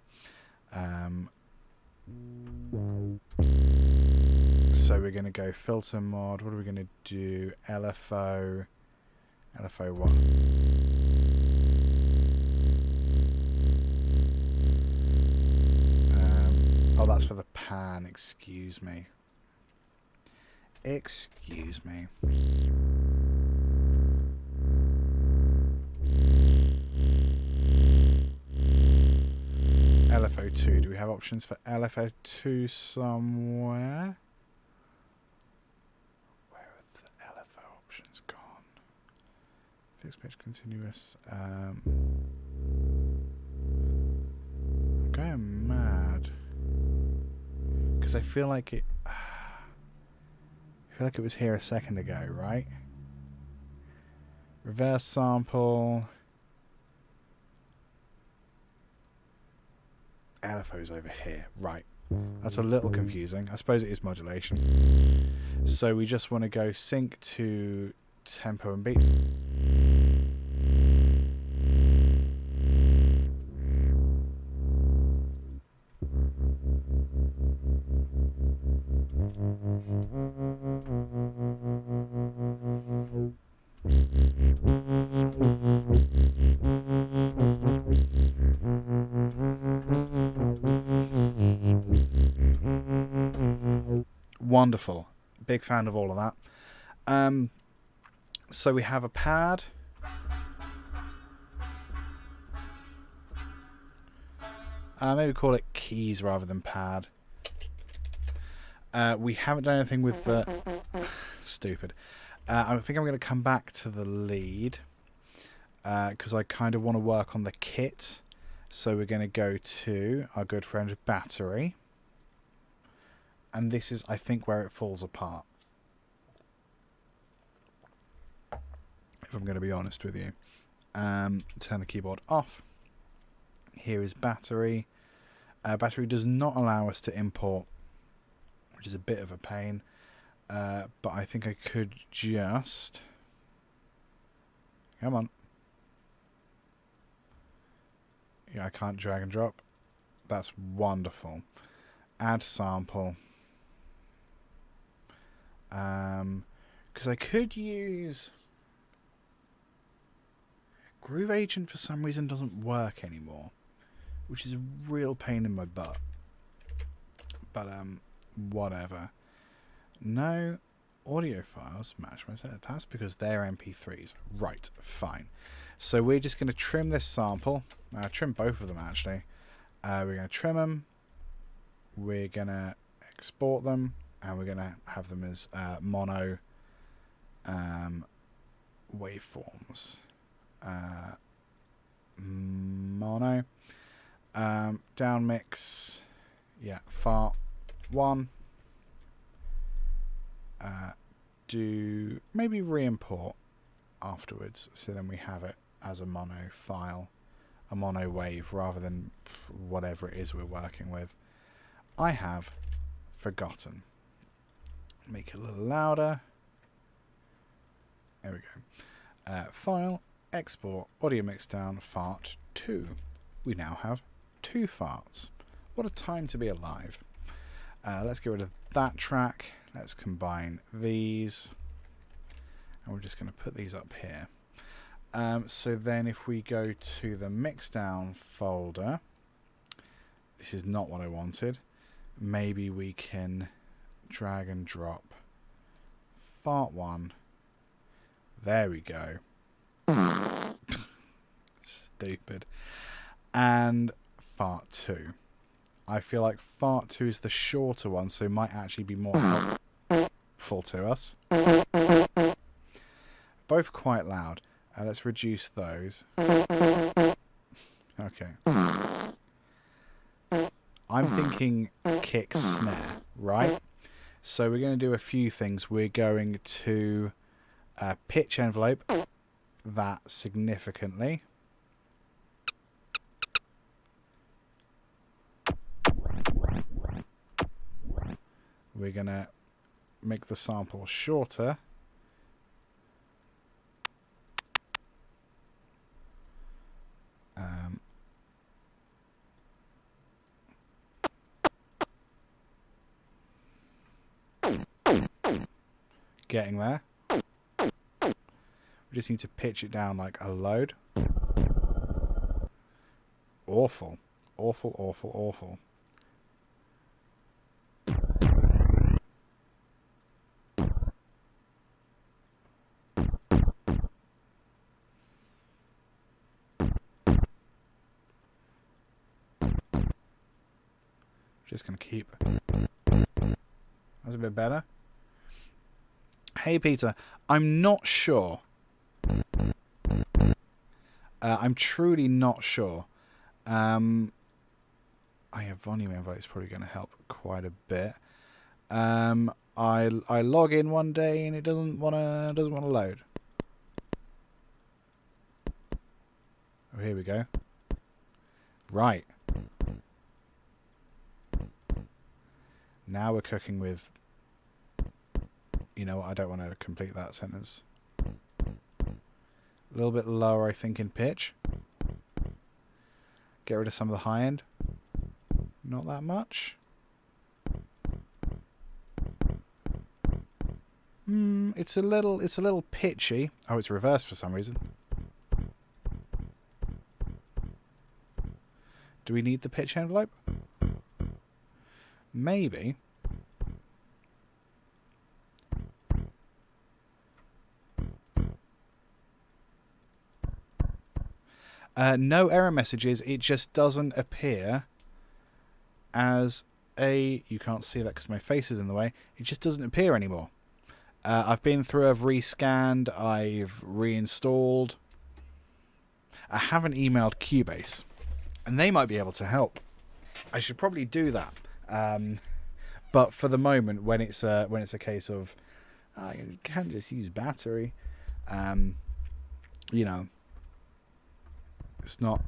So we're going to go filter mod. What are we going to do? LFO 1. Oh, that's for the pan. Excuse me. Excuse me. LFO2. Do we have options for LFO2 somewhere? Where are the LFO options gone? Fixed pitch continuous. I'm going mad because I feel like it. I feel like it was here a second ago, right? Reverse sample. LFO's over here, right? That's a little confusing. I suppose it is modulation. So we just want to go sync to tempo and beat. Wonderful. Big fan of all of that. So we have a pad. Maybe call it keys rather than pad. We haven't done anything with the... Stupid. I think I'm going to come back to the lead. because I kind of want to work on the kit. So we're going to go to our good friend Battery. And this is, I think, where it falls apart. If I'm going to be honest with you. Turn the keyboard off. Here is Battery. Battery does not allow us to import, which is a bit of a pain. But I think I could just... Come on. Yeah, I can't drag and drop. That's wonderful. Add sample. Because I could use... Groove Agent for some reason doesn't work anymore, which is a real pain in my butt. But whatever. No audio files match my set. That's because they're MP3s. Right, fine. So we're just going to trim this sample. Trim both of them actually. We're going to trim them. We're going to export them, and we're going to have them as mono waveforms. Mono. Down mix. Yeah, fart 1. Do maybe re-import afterwards, so then we have it as a mono file, a mono wave, rather than whatever it is we're working with. I have forgotten. Make it a little louder. There we go. File, export, audio mixdown, fart 2. We now have 2 farts. What a time to be alive. Let's get rid of that track. Let's combine these. And we're just going to put these up here. So then if we go to the mixdown folder, this is not what I wanted. Maybe we can drag and drop fart 1. There we go. Stupid. And fart 2. I feel like fart 2 is the shorter one, so it might actually be more helpful to us. Both quite loud. Let's reduce those. Okay. I'm thinking kick snare, right? So we're going to do a few things. We're going to pitch envelope that significantly. We're going to make the sample shorter. Getting there. We just need to pitch it down like a load. Awful. Awful, awful, awful. Just going to keep. That's a bit better. Hey, Peter. I'm not sure. I'm truly not sure. Volume envelope is probably going to help quite a bit. I log in one day and it doesn't want to load. Oh, here we go. Right. Now we're cooking with... You know what? I don't want to complete that sentence. A little bit lower, I think, in pitch. Get rid of some of the high end. Not that much. It's a little pitchy. Oh, it's reversed for some reason. Do we need the pitch envelope? Maybe. No error messages. It just doesn't appear as a... You can't see that because my face is in the way. It just doesn't appear anymore. I've been through, I've rescanned, I've reinstalled. I haven't emailed Cubase, and they might be able to help. I should probably do that. But for the moment, when it's a case of you can't just use battery, you know, it's not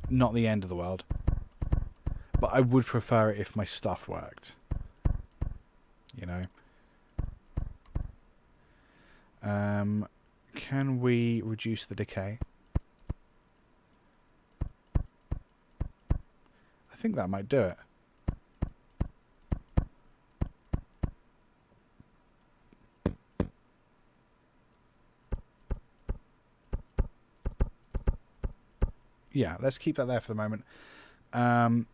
the end of the world. But I would prefer it if my stuff worked. You know. Can we reduce the decay? I think that might do it. Yeah, let's keep that there for the moment. And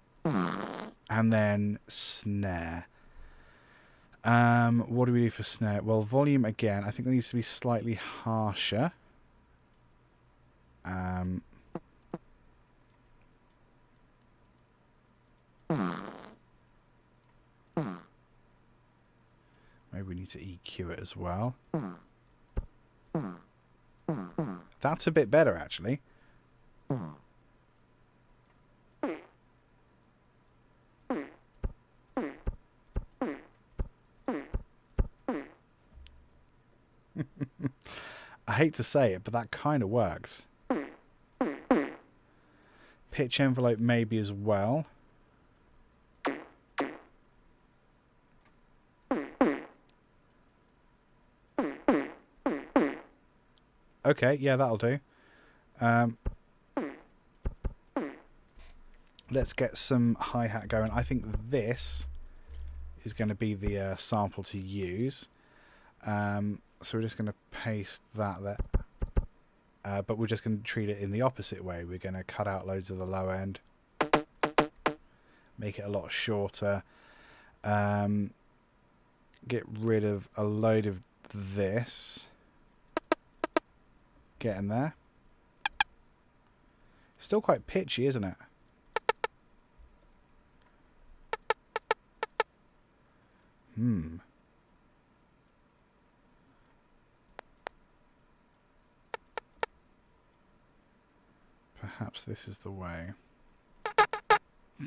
then snare. What do we do for snare? Well, volume again. I think it needs to be slightly harsher. Maybe we need to EQ it as well. That's a bit better, actually. I hate to say it, but that kind of works. Pitch envelope maybe as well. Okay, yeah, that'll do. Let's get some hi-hat going. I think this is going to be the sample to use. So we're just going to paste that there. But we're just going to treat it in the opposite way. We're going to cut out loads of the low end. Make it a lot shorter. Get rid of a load of this. Get in there. Still quite pitchy, isn't it? Perhaps this is the way. A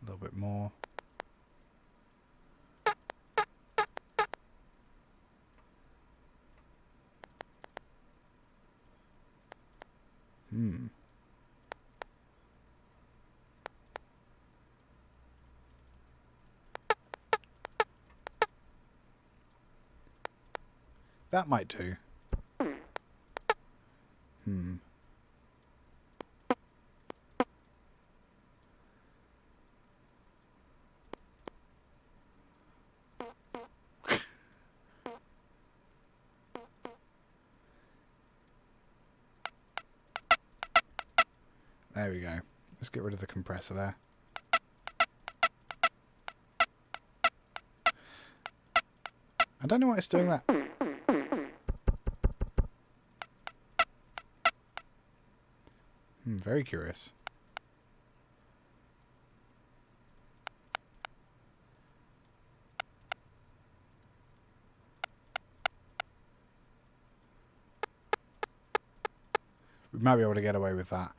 little bit more. That might do. There we go. Let's get rid of the compressor there. I don't know why it's doing that. Very curious. We might be able to get away with that.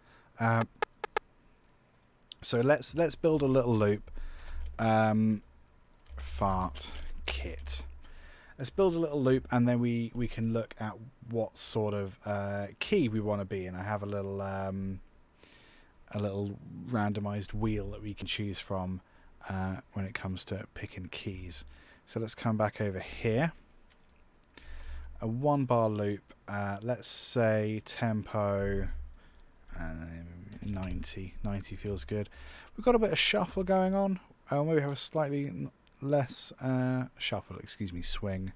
So let's build a little loop. Fart kit. Let's build a little loop, and then we can look at what sort of key we want to be in. I have a little randomized wheel that we can choose from when it comes to picking keys. So let's come back over here. A 1-bar loop. Let's say tempo 90. 90 feels good. We've got a bit of shuffle going on. Maybe have a slightly less shuffle, excuse me, swing,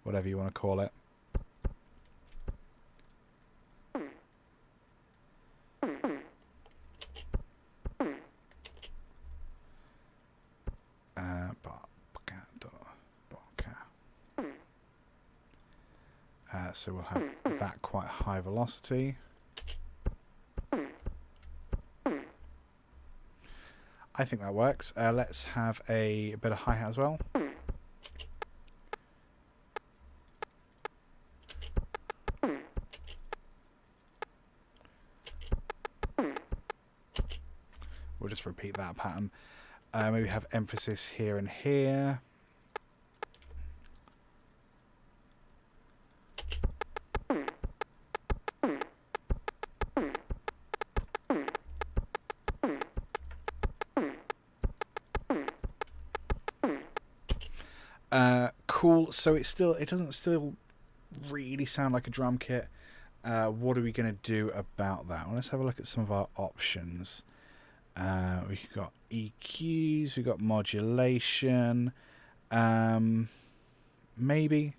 whatever you want to call it. So we'll have that quite high velocity. I think that works. Let's have a bit of hi-hat as well. just repeat that pattern. Maybe have emphasis here and here. Cool. So it doesn't still really sound like a drum kit. What are we going to do about that? Well, let's have a look at some of our options. We've got EQs, we've got modulation. Maybe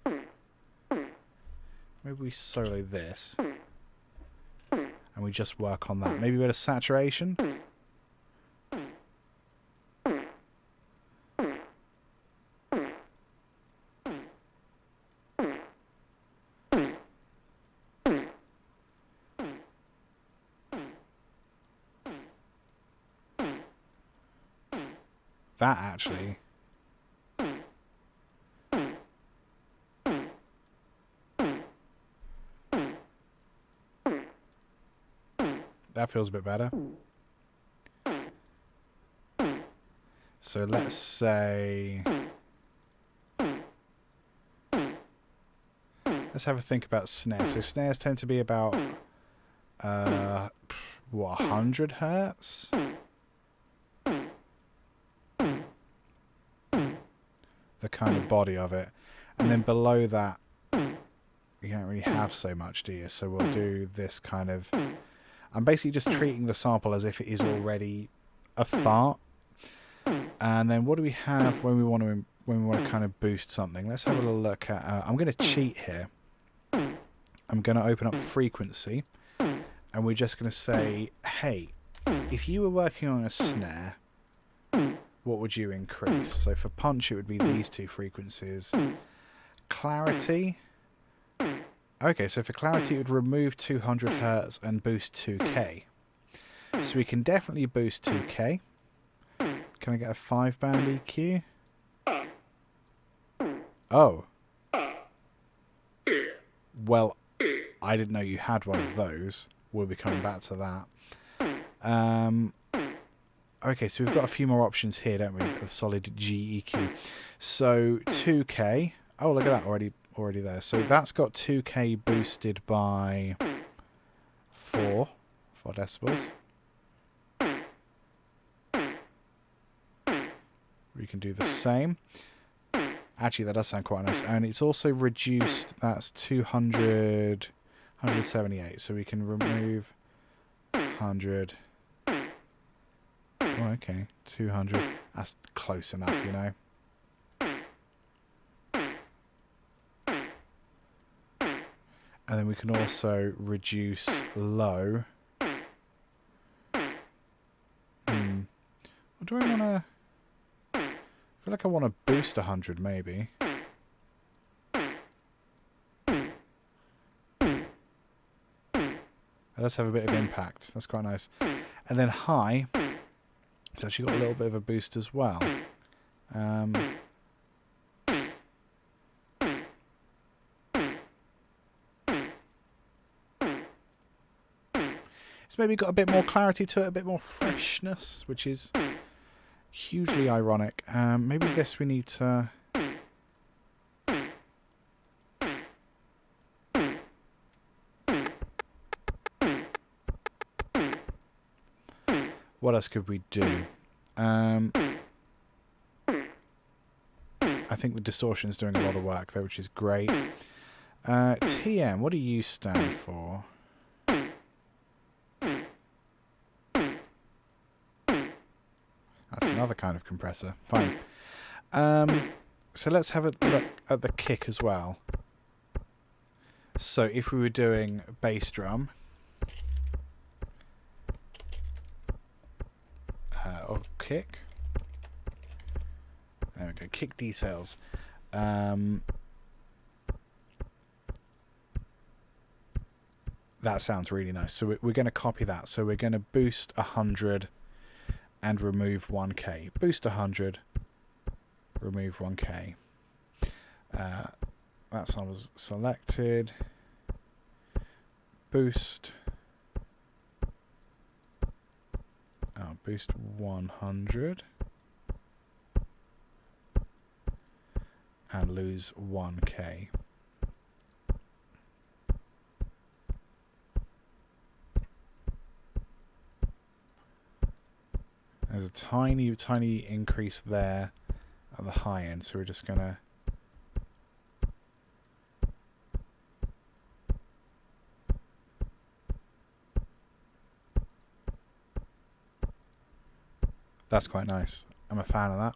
we solo this and we just work on that. Maybe a bit of saturation. That actually that feels a bit better. So let's say let's have a think about snares. So snares tend to be about 100 hertz. The kind of body of it, and then below that you don't really have so much, do you? So we'll do this kind of, I'm basically just treating the sample as if it is already a fart. And then what do we have when we want to kind of boost something? Let's have a little look at I'm going to cheat here. I'm going to open up frequency, and we're just going to say, hey, if you were working on a snare, what would you increase? So for punch, it would be these two frequencies. Clarity. Okay, so for clarity, it would remove 200 hertz and boost 2K. So we can definitely boost 2K. Can I get a 5-band EQ? Oh. Well, I didn't know you had one of those. We'll be coming back to that. Okay, so we've got a few more options here, don't we, of solid G EQ. So 2K. Oh, look at that, already there. So that's got 2K boosted by 4 decibels. We can do the same. Actually, that does sound quite nice. And it's also reduced. That's 178. So we can remove 100. Oh, okay, 200. That's close enough, you know. And then we can also reduce low. What do I want to... I feel like I want to boost 100, maybe. Let's have a bit of impact. That's quite nice. And then high... It's actually got a little bit of a boost as well. It's maybe got a bit more clarity to it, a bit more freshness, which is hugely ironic. Maybe this we need to... What else could we do? I think the distortion is doing a lot of work there, which is great. TM, what do you stand for? That's another kind of compressor. Fine. So let's have a look at the kick as well. So if we were doing bass drum... or kick. There we go. Kick details. That sounds really nice. So we're going to copy that. So we're going to boost 100 and remove 1K. Boost 100, remove 1K. That song was selected. Boost. Oh, boost 100. And lose 1k. There's a tiny, tiny increase there at the high end, so we're just gonna that's quite nice. I'm a fan of that.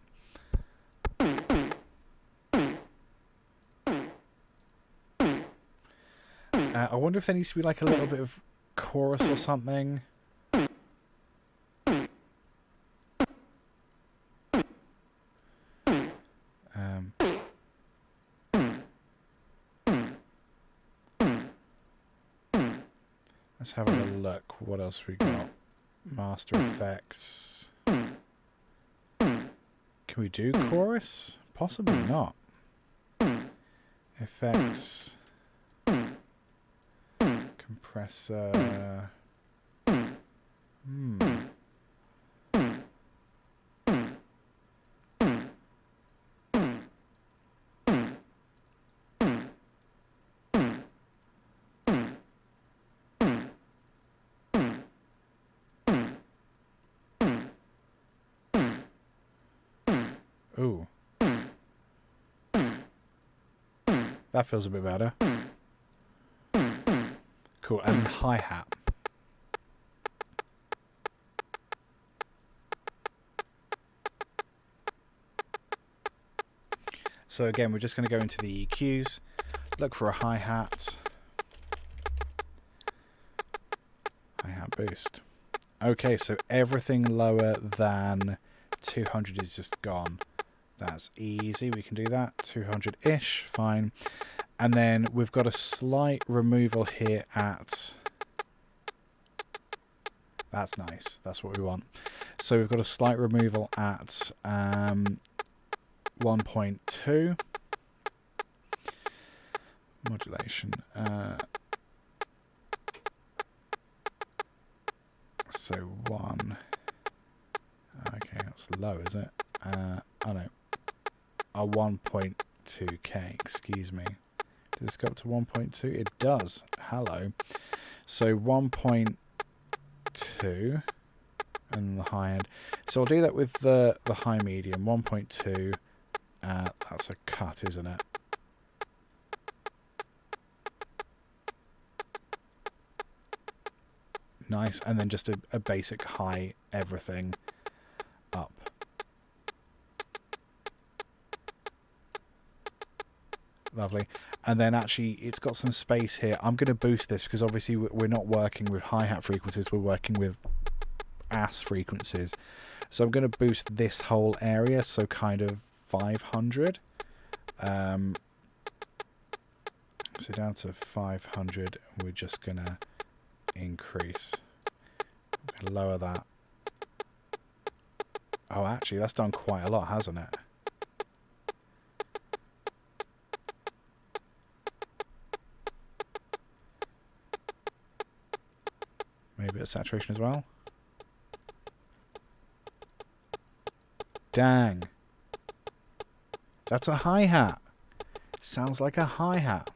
I wonder if there needs to be like a little bit of chorus or something. Let's have a look. What else we got? Master effects. Can we do chorus? Possibly not. Effects. Compressor. Ooh. That feels a bit better. Cool, and hi-hat. So again, we're just going to go into the EQs, look for a hi-hat. Hi-hat boost. Okay, so everything lower than 200 is just gone. That's easy, we can do that. 200-ish, fine. And then we've got a slight removal here at... That's nice, that's what we want. So we've got a slight removal at 1.2. Modulation. So 1... Okay, that's low, is it? Oh no. 1.2k, excuse me. Does this go up to 1.2? It does. Hello. So 1.2 and the high end. So I'll do that with the high medium. 1.2. That's a cut, isn't it? Nice. And then just a basic high everything up. Lovely. And then actually it's got some space here. I'm going to boost this because obviously we're not working with hi-hat frequencies, we're working with ass frequencies. So I'm going to boost this whole area, so kind of 500. So down to 500, we're just going to increase. I'm going to lower that. Oh, actually that's done quite a lot, hasn't it? Maybe a bit of saturation as well. Dang. That's a hi-hat. Sounds like a hi-hat.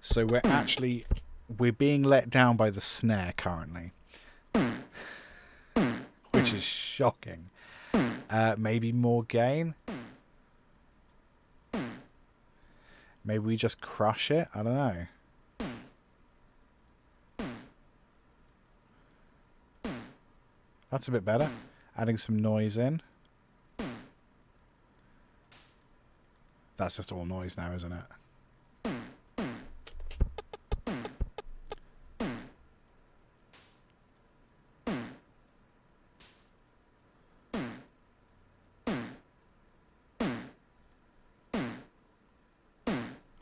So we're being let down by the snare currently. Which is shocking. Maybe more gain. Maybe we just crush it. I don't know. That's a bit better. Adding some noise in. That's just all noise now, isn't it?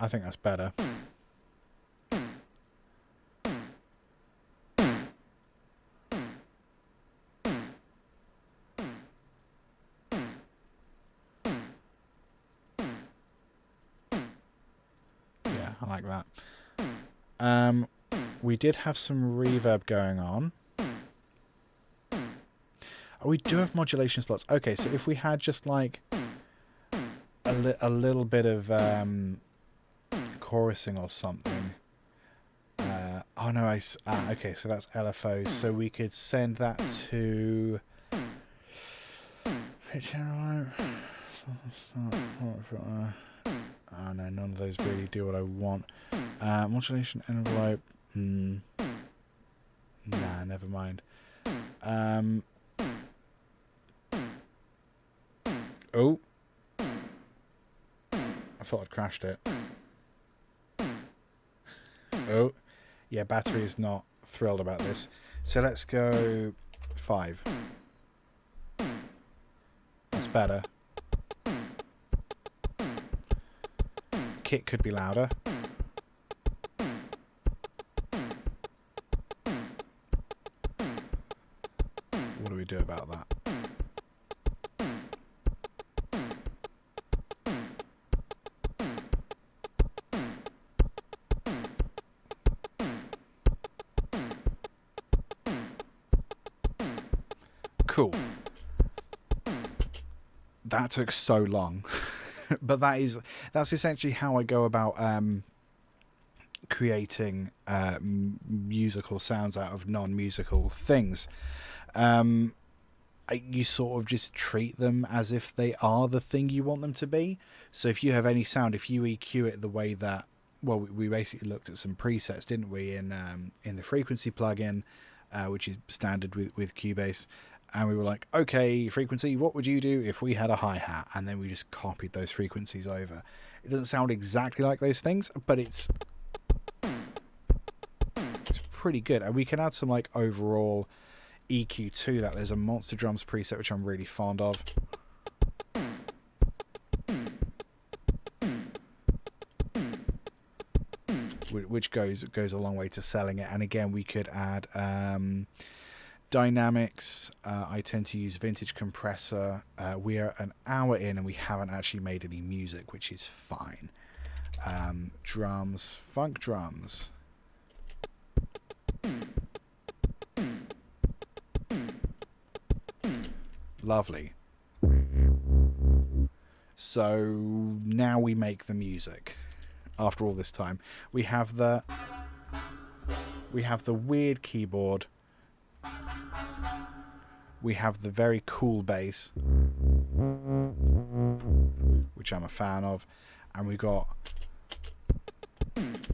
I think that's better. I like that. We did have some reverb going on. Oh, we do have modulation slots. Okay, so if we had just like a little bit of chorusing or something. Oh no, okay, so that's LFO. So we could send that to pitch envelope. Oh no, none of those really do what I want. Modulation envelope. Nah, never mind. Oh, I thought I'd crashed it. Oh, yeah, battery is not thrilled about this. So let's go 5. That's better. Kick could be louder. What do we do about that? Cool. That took so long. But that's essentially how I go about creating musical sounds out of non-musical things. You sort of just treat them as if they are the thing you want them to be. So if you have any sound, if you EQ it the way that, well, we basically looked at some presets, didn't we, in the frequency plugin, which is standard with Cubase. And we were like, okay, frequency, what would you do if we had a hi-hat? And then we just copied those frequencies over. It doesn't sound exactly like those things, but it's pretty good. And we can add some like overall EQ to that. There's a Monster Drums preset, which I'm really fond of. Which goes a long way to selling it. And again, we could add dynamics. I tend to use Vintage Compressor. We are an hour in and we haven't actually made any music, which is fine. Drums, funk drums. Lovely. So now we make the music. After all this time, we have the weird keyboard. We have the very cool bass, which I'm a fan of, and we got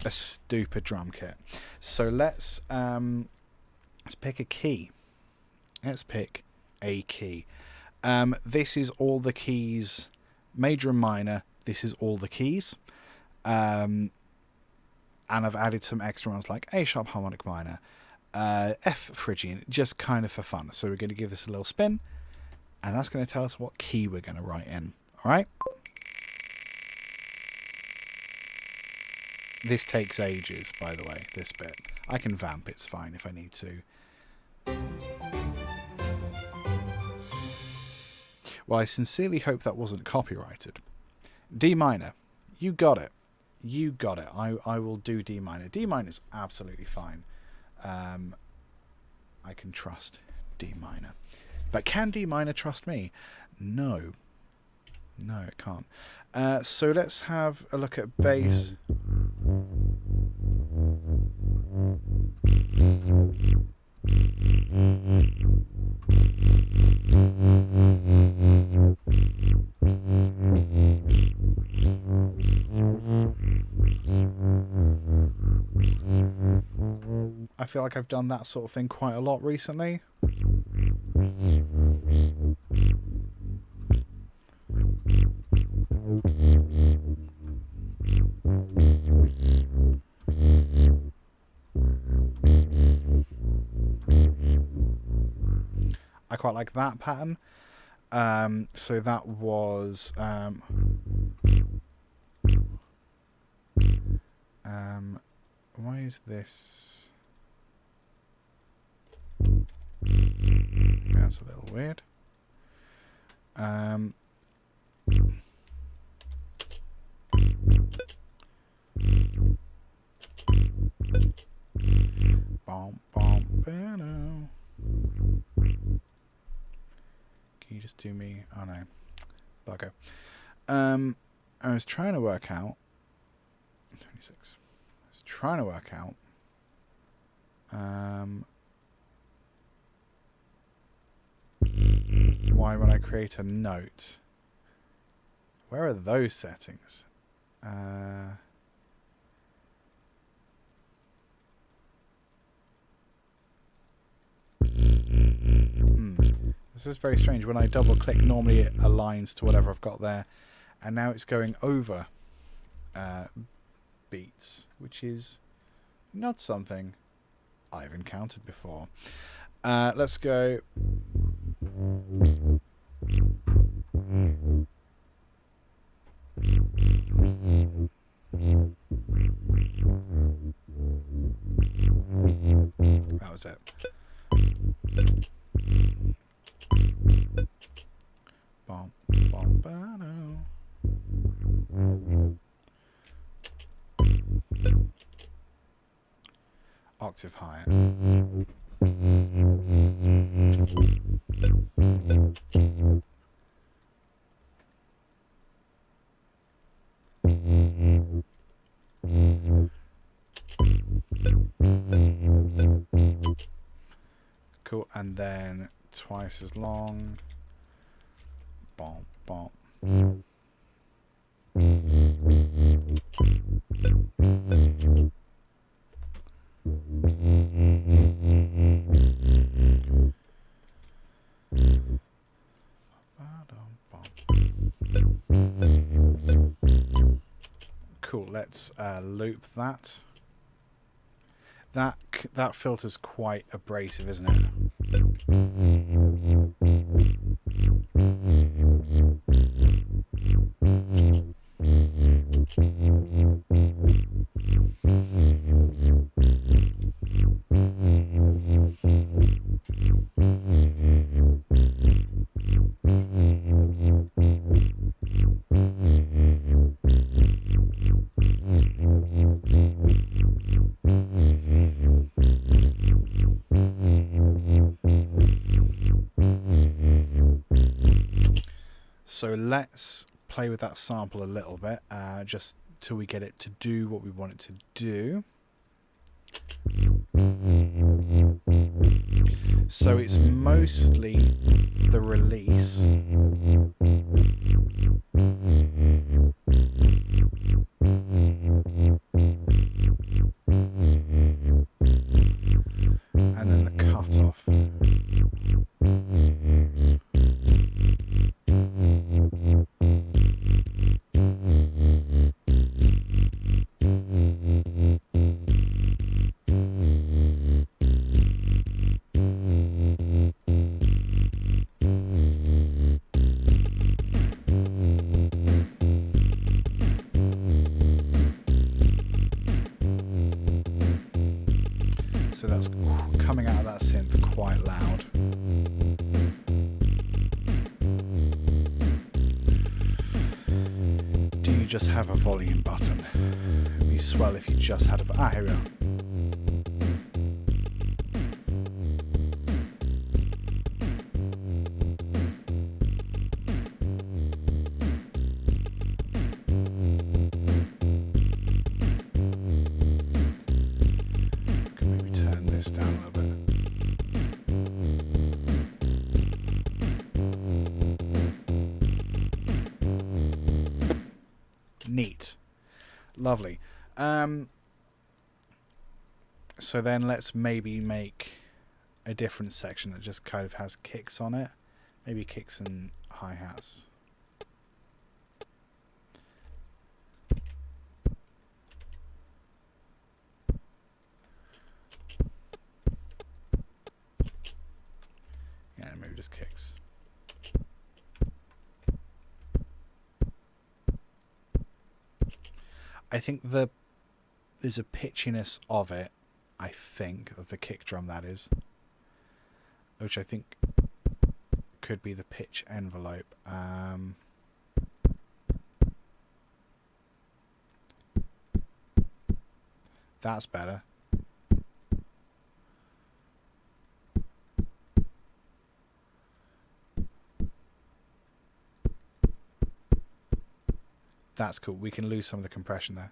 a stupid drum kit. So let's pick a key. Let's pick a key. This is all the keys, major and minor. This is all the keys. And I've added some extra ones like A sharp harmonic minor, F Phrygian, just kind of for fun. So we're going to give this a little spin, and that's going to tell us what key we're going to write in. All right. This takes ages, by the way, this bit. I can vamp, it's fine if I need to. Well, I sincerely hope that wasn't copyrighted. D minor. You got it. You got it. I will do D minor. D minor is absolutely fine. I can trust D minor. But can D minor trust me? No. No, it can't. So let's have a look at bass. I feel like I've done that sort of thing quite a lot recently. I quite like that pattern. So that was why is this? That's a little weird. Bom, bom, ba-no. Can you just do me? Oh no, bugger. I was trying to work out 26. I was trying to work out why when I create a note, where are those settings? This is very strange. When I double click, normally it aligns to whatever I've got there, and now it's going over beats, which is not something I've encountered before. Let's go. That was it. Bom, bom, ba-no. Octave higher. Cool, and then twice as long. Bom, bom. Cool, let's loop that. That filter's quite abrasive, isn't it? So let's play with that sample a little bit, just till we get it to do what we want it to do. So it's mostly the release. And then the cutoff. So that's coming out of that synth quite loud. Do you just have a volume button? It'd be swell if you just had a... here we are. Down a little bit. Neat. Lovely. So then let's maybe make a different section that just kind of has kicks on it. Maybe kicks and hi-hats. Maybe just kicks. I think there's a pitchiness of it, I think, of the kick drum that is, which I think could be the pitch envelope. That's better. That's cool. We can lose some of the compression there.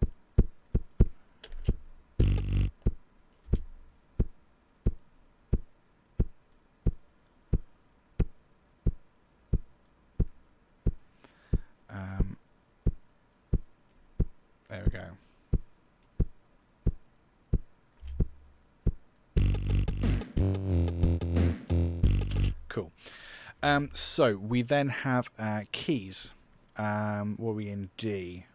There we go. Cool. So we then have keys. Were we in D?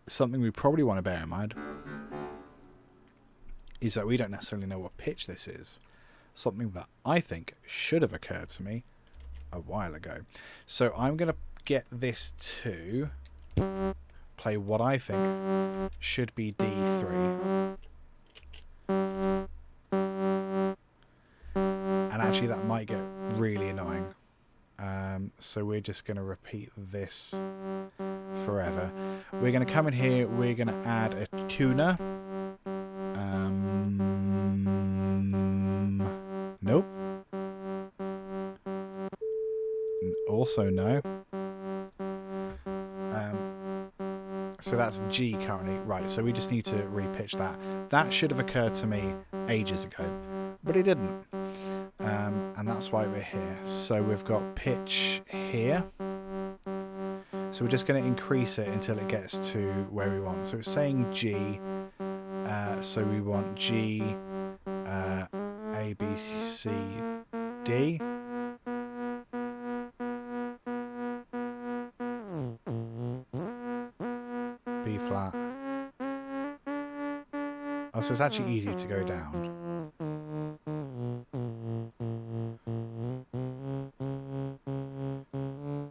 Something we probably want to bear in mind is that we don't necessarily know what pitch this is. Something that I think should have occurred to me a while ago. So I'm going to get this to play what I think should be D3. And actually that might get really annoying. So we're just going to repeat this forever. We're going to come in here, we're going to add a tuner. Nope. Also no. So that's G currently. Right, so we just need to repitch that. That should have occurred to me ages ago, but it didn't. And that's why we're here. So we've got pitch here. So we're just going to increase it until it gets to where we want. So it's saying G. So we want G, A, B, C, D. B flat. Oh, so it's actually easier to go down.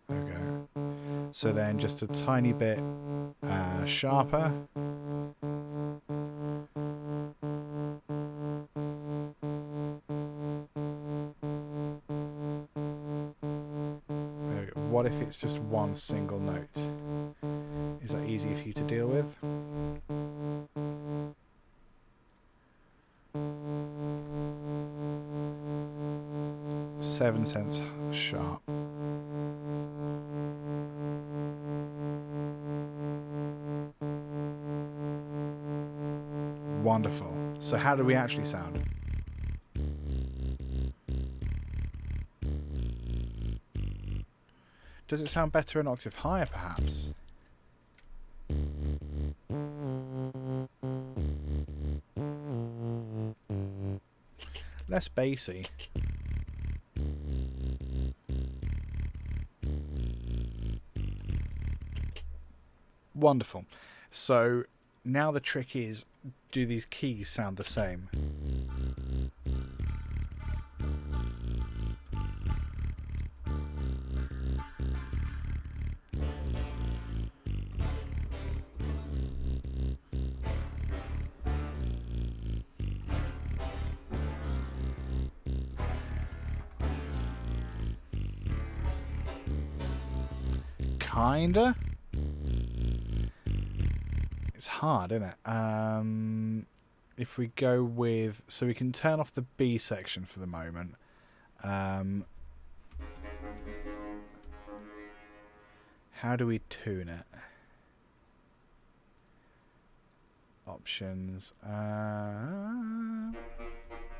There we go. So then just a tiny bit sharper. There we go. What if it's just one single note? Is that easier for you to deal with? $0.07 sharp. Wonderful. So how do we actually sound? Does it sound better an octave higher, perhaps? Less bassy. Wonderful. So now the trick is, do these keys sound the same? Kinda. It's hard, isn't it? If we go with... So we can turn off the B section for the moment. How do we tune it? Options. I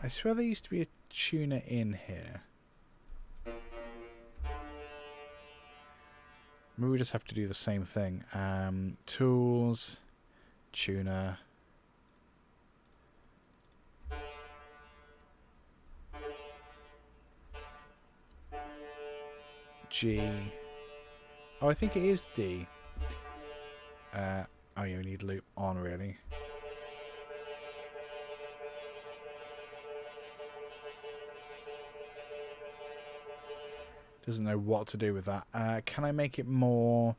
swear there used to be a tuner in here. Maybe we just have to do the same thing. Tools, tuner. G. Oh, I think it is D. Oh, you need loop on, really. Doesn't know what to do with that. Can I make it more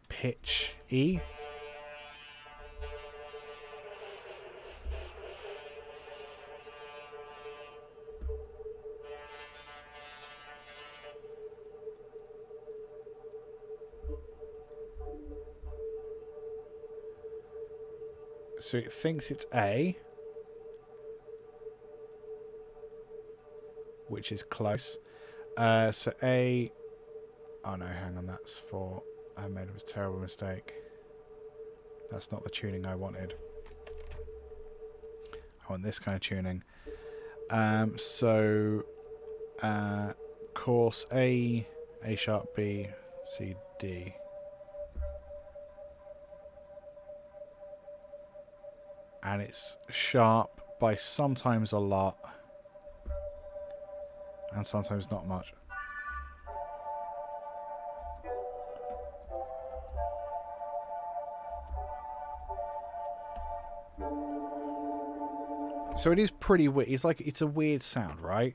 pitch E? So it thinks it's A. which is close. So A. Oh no, hang on, that's 4. I made a terrible mistake. That's not the tuning I wanted. I want this kind of tuning. Course A sharp, B, C, D. And it's sharp by sometimes a lot and sometimes not much. So it is pretty weird. It's a weird sound, right?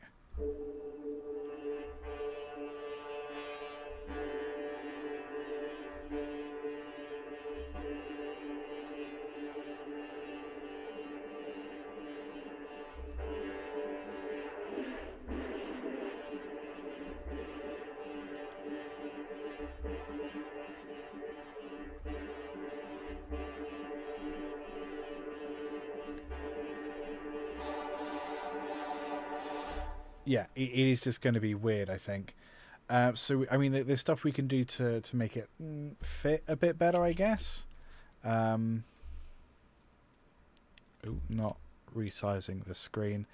Yeah, it is just going to be weird, I think. So, I mean, there's stuff we can do to make it fit a bit better, I guess. Not resizing the screen.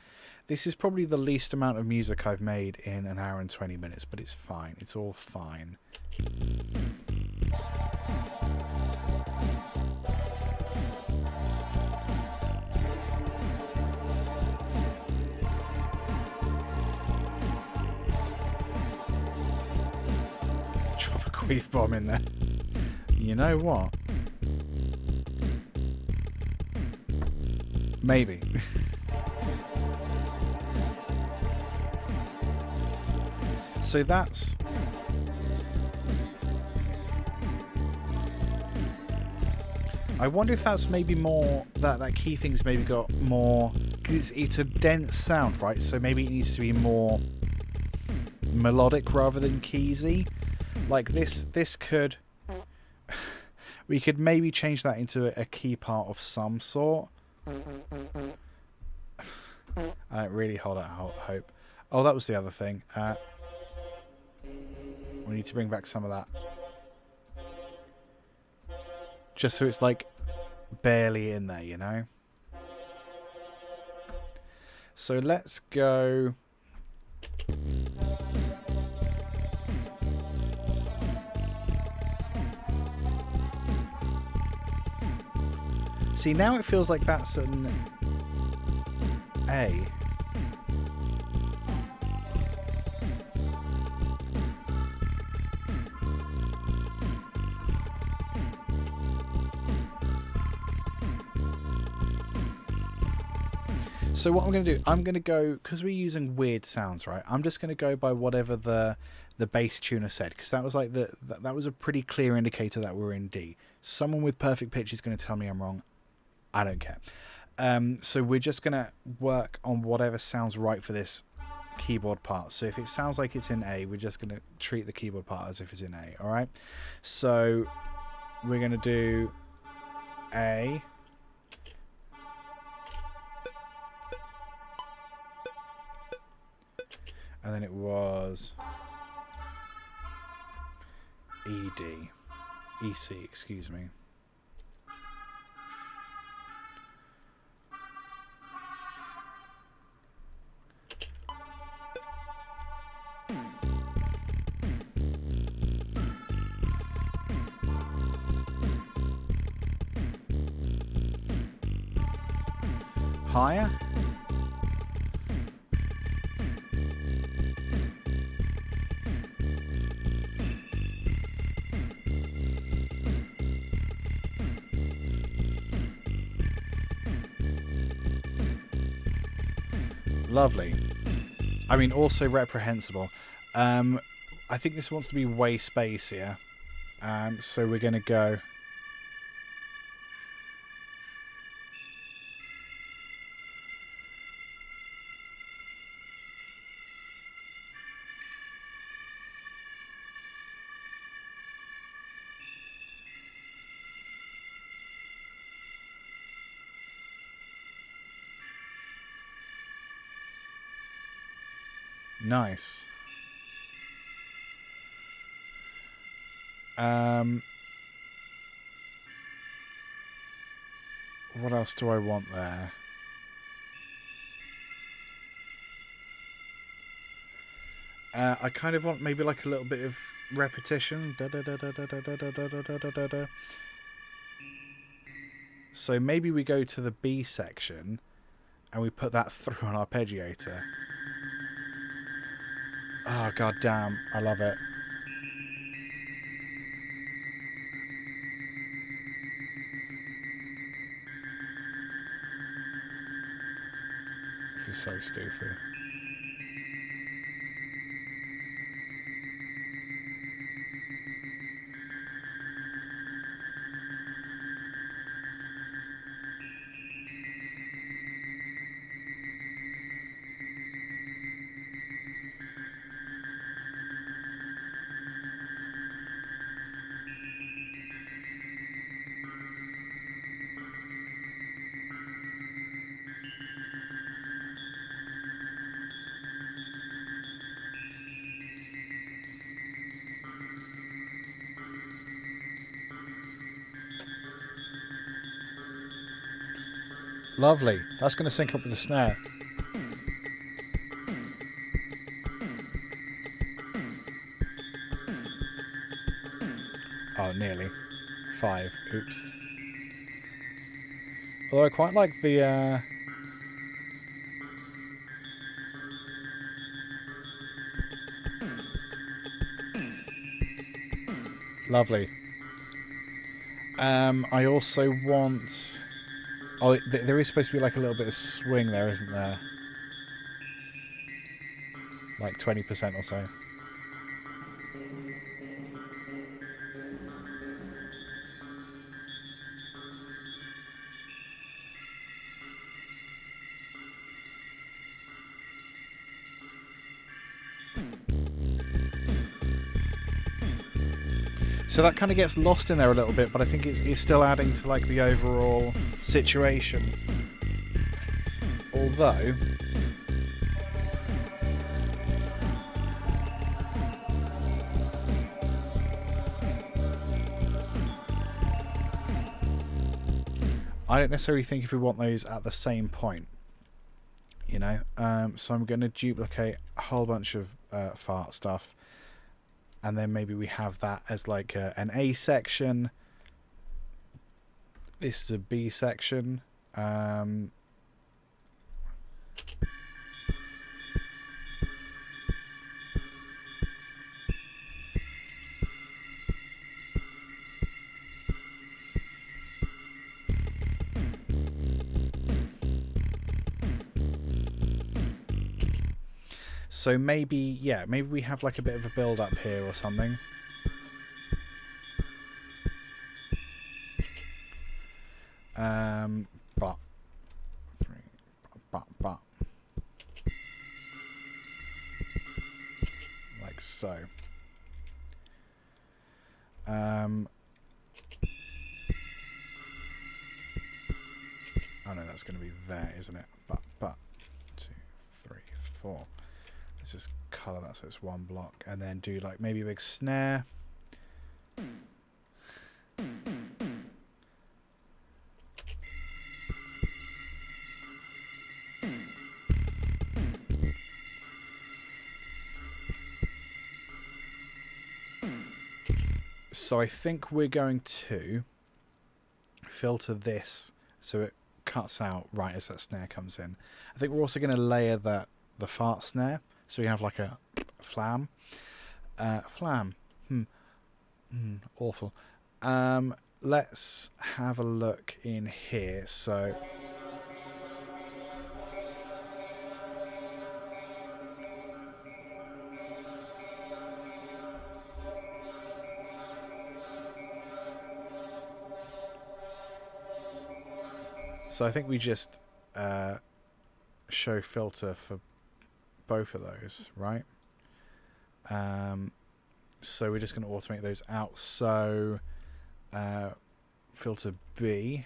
This is probably the least amount of music I've made in an hour and 20 minutes, but it's fine. It's all fine. Drop a queef bomb in there. You know what? Maybe. So that's... I wonder if that's maybe more... That key thing's maybe got more... Because it's a dense sound, right? So maybe it needs to be more melodic rather than keysy. Like this could... we could maybe change that into a key part of some sort. I don't really hold out hope. Oh, that was the other thing. We need to bring back some of that. Just so it's like barely in there, you know? So let's go... See, now it feels like that's an A. So what I'm going to do, I'm going to go, because we're using weird sounds, right? I'm just going to go by whatever the bass tuner said, because that was like that was a pretty clear indicator that we're in D. Someone with perfect pitch is going to tell me I'm wrong. I don't care. So we're just going to work on whatever sounds right for this keyboard part. So if it sounds like it's in A, we're just going to treat the keyboard part as if it's in A, all right? So we're going to do A. And then it was EC, excuse me. Higher. Lovely. I mean, also reprehensible. I think this wants to be way spacier. So we're going to go... Nice. What else do I want there? I kind of want maybe like a little bit of repetition. Da, da, da, da, da, da, da, da, da, da, da, da. So maybe we go to the B section and we put that through an arpeggiator. Oh, god damn. I love it. This is so stupid. Lovely. That's going to sync up with the snare. Oh, nearly. 5. Oops. Although I quite like the... Lovely. I also want... Oh, there is supposed to be like a little bit of swing there, isn't there? Like 20% or so. So that kind of gets lost in there a little bit, but I think it's still adding to like the overall situation. Although I don't necessarily think if we want those at the same point, you know. So I'm going to duplicate a whole bunch of fart stuff. And then maybe we have that as like an A section. This is a B section. So maybe, yeah, maybe we have like a bit of a build up here or something. But like so. Oh no, that's going to be there, isn't it? But 2, 3, 4. Let's just colour that so it's one block, and then do like maybe a big snare. So I think we're going to filter this so it cuts out right as that snare comes in. I think we're also going to layer the fart snare, so we can have like a flam. Awful. Let's have a look in here. So I think we just show filter for both of those, right? So we're just going to automate those out. So filter B,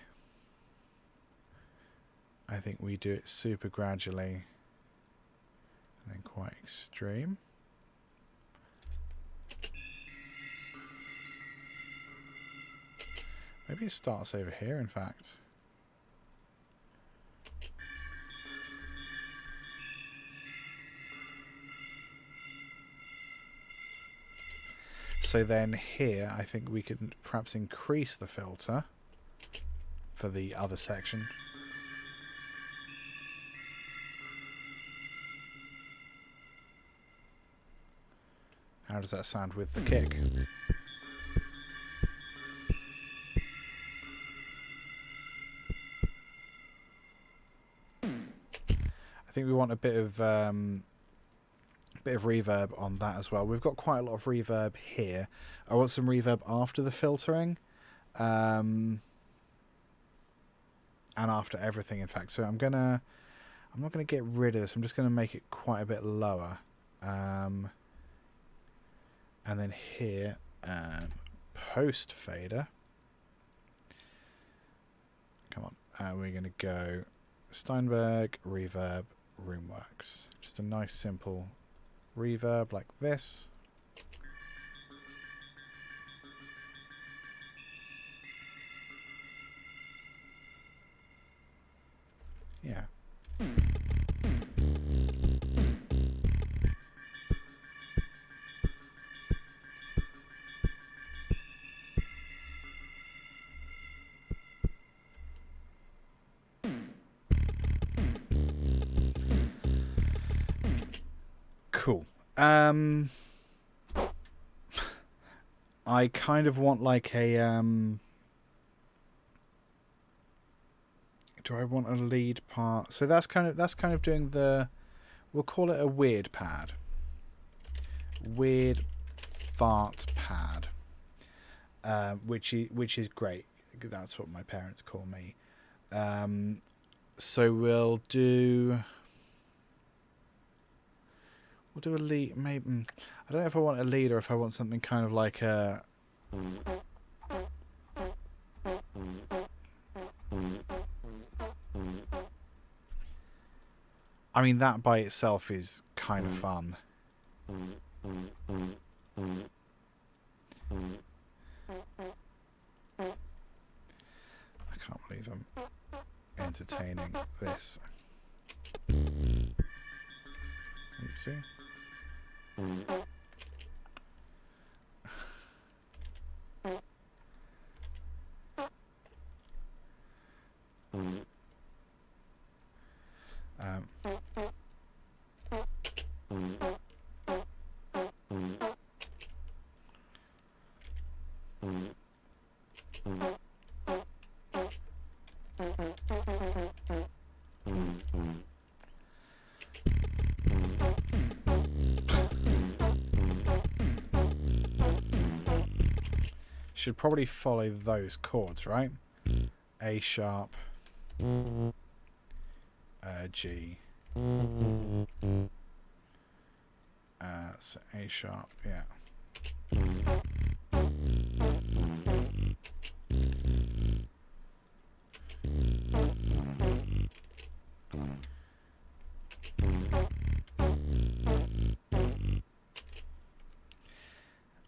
I think we do it super gradually. And then quite extreme. Maybe it starts over here, in fact. So then here, I think we could perhaps increase the filter for the other section. How does that sound with the kick? I think we want a bit of reverb on that as well. We've got quite a lot of reverb here. I want some reverb after the filtering, and after everything, in fact. So I'm not gonna get rid of this. I'm just gonna make it quite a bit lower, and then here, post fader. Come on, we're gonna go Steinberg reverb Roomworks. Just a nice simple reverb like this. Yeah. Cool. I kind of want like a do I want a lead part? So that's kind of doing the, we'll call it a weird pad. Weird fart pad. Which is great. That's what my parents call me. So we'll do a lead, maybe. I don't know if I want a lead or if I want something kind of like a. I mean, that by itself is kind of fun. I can't believe I'm entertaining this. Oopsie. Should probably follow those chords, right? A sharp, G. So A sharp, yeah.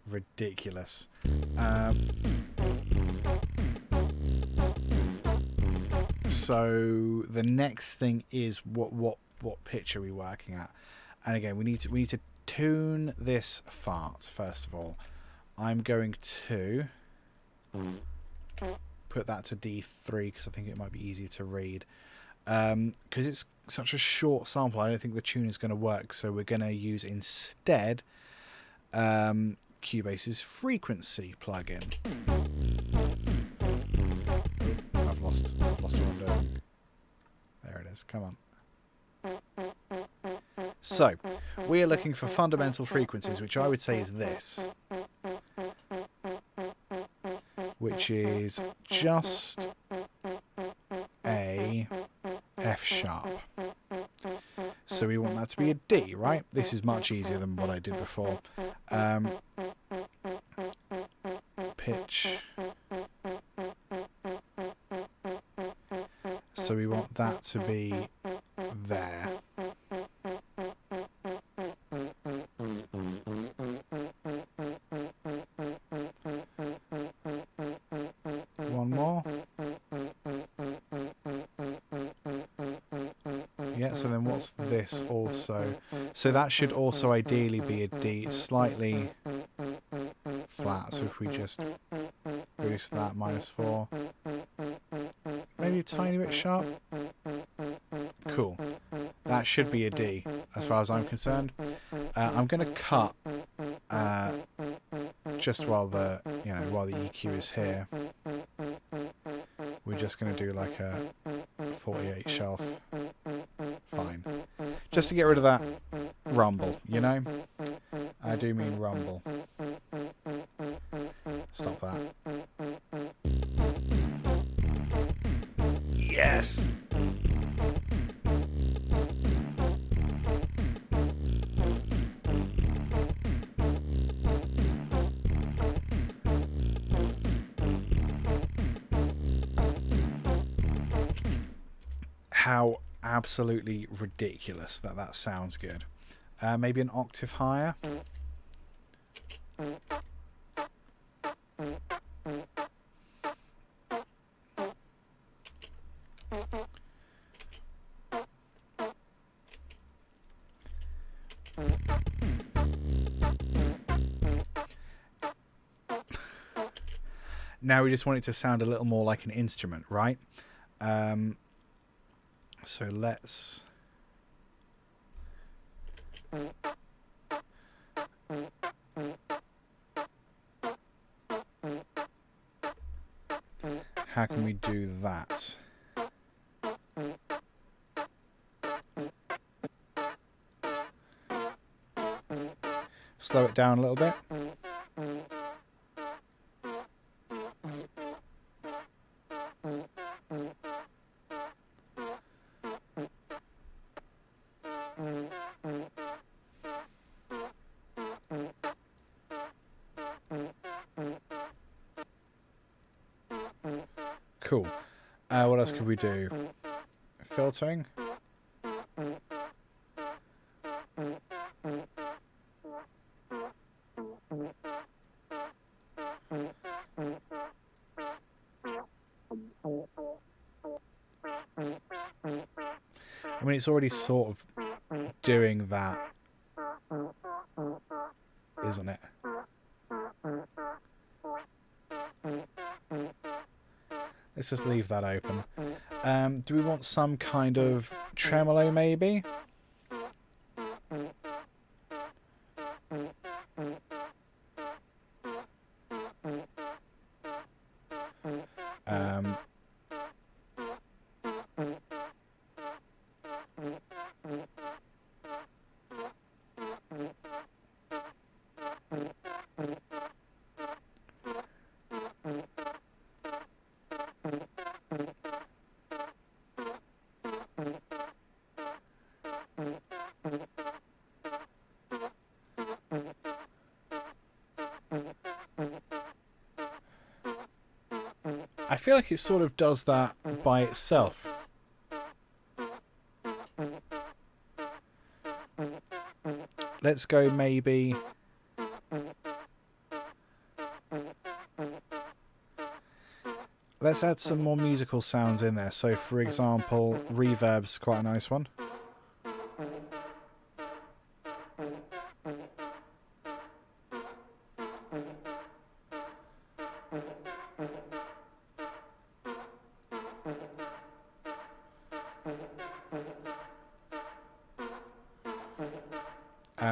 Ridiculous. So the next thing is what pitch are we working at? And again, we need to tune this fart first of all. I'm going to put that to D3 because I think it might be easier to read. Because it's such a short sample, I don't think the tune is going to work. So we're going to use instead Cubase's frequency plugin. Oh, I've lost what I'm doing. There it is. Come on. So we are looking for fundamental frequencies, which I would say is this, which is just a F sharp. So we want that to be a D, right? This is much easier than what I did before. Pitch. So we want that to be there. Yeah, so then what's this also? So that should also ideally be a D. It's slightly flat, so if we just boost that -4. Maybe a tiny bit sharp. Cool. That should be a D, as far as I'm concerned. I'm going to cut just while the EQ is here. We're just going to do like a 48 shelf. Fine. Just to get rid of that rumble, you know? I do mean rumble. Stop that. Yes! How absolutely ridiculous that sounds good. Maybe an octave higher. Now we just want it to sound a little more like an instrument, right? So let's... How can we do that? Slow it down a little bit. Cool. What else could we do? Filtering. I mean, it's already sort of doing that, isn't it? Let's just leave that open. Do we want some kind of tremolo, maybe? I feel like it sort of does that by itself. Let's go maybe... Let's add some more musical sounds in there. So, for example, reverb's quite a nice one.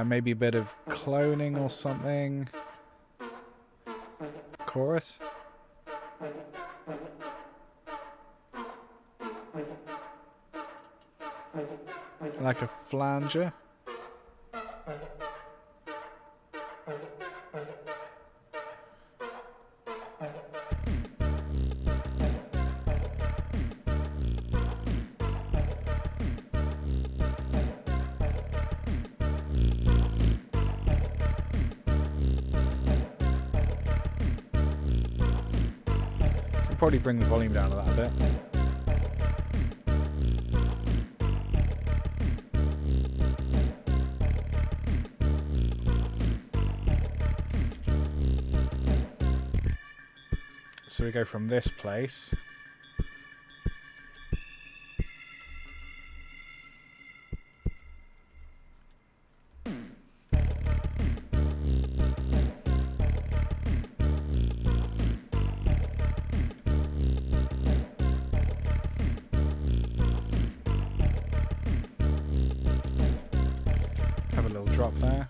Maybe a bit of cloning or something. Chorus. Like a flanger. Probably bring the volume down to that a bit. So we go from this place. drop there.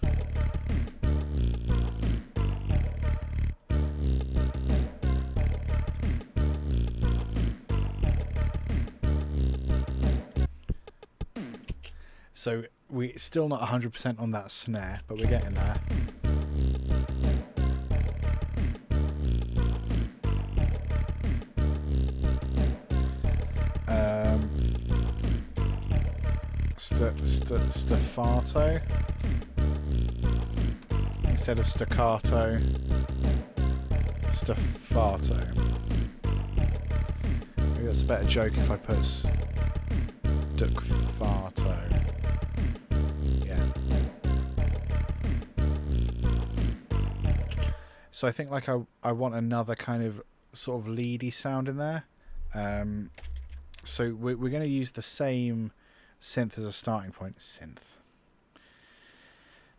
So we're still not 100% on that snare, but we're getting there. Staccato instead of staccato. Staffato. Maybe that's a better joke if I put staccato. Yeah. So I think like I want another kind of sort of leady sound in there. So we're going to use the same synth as a starting point.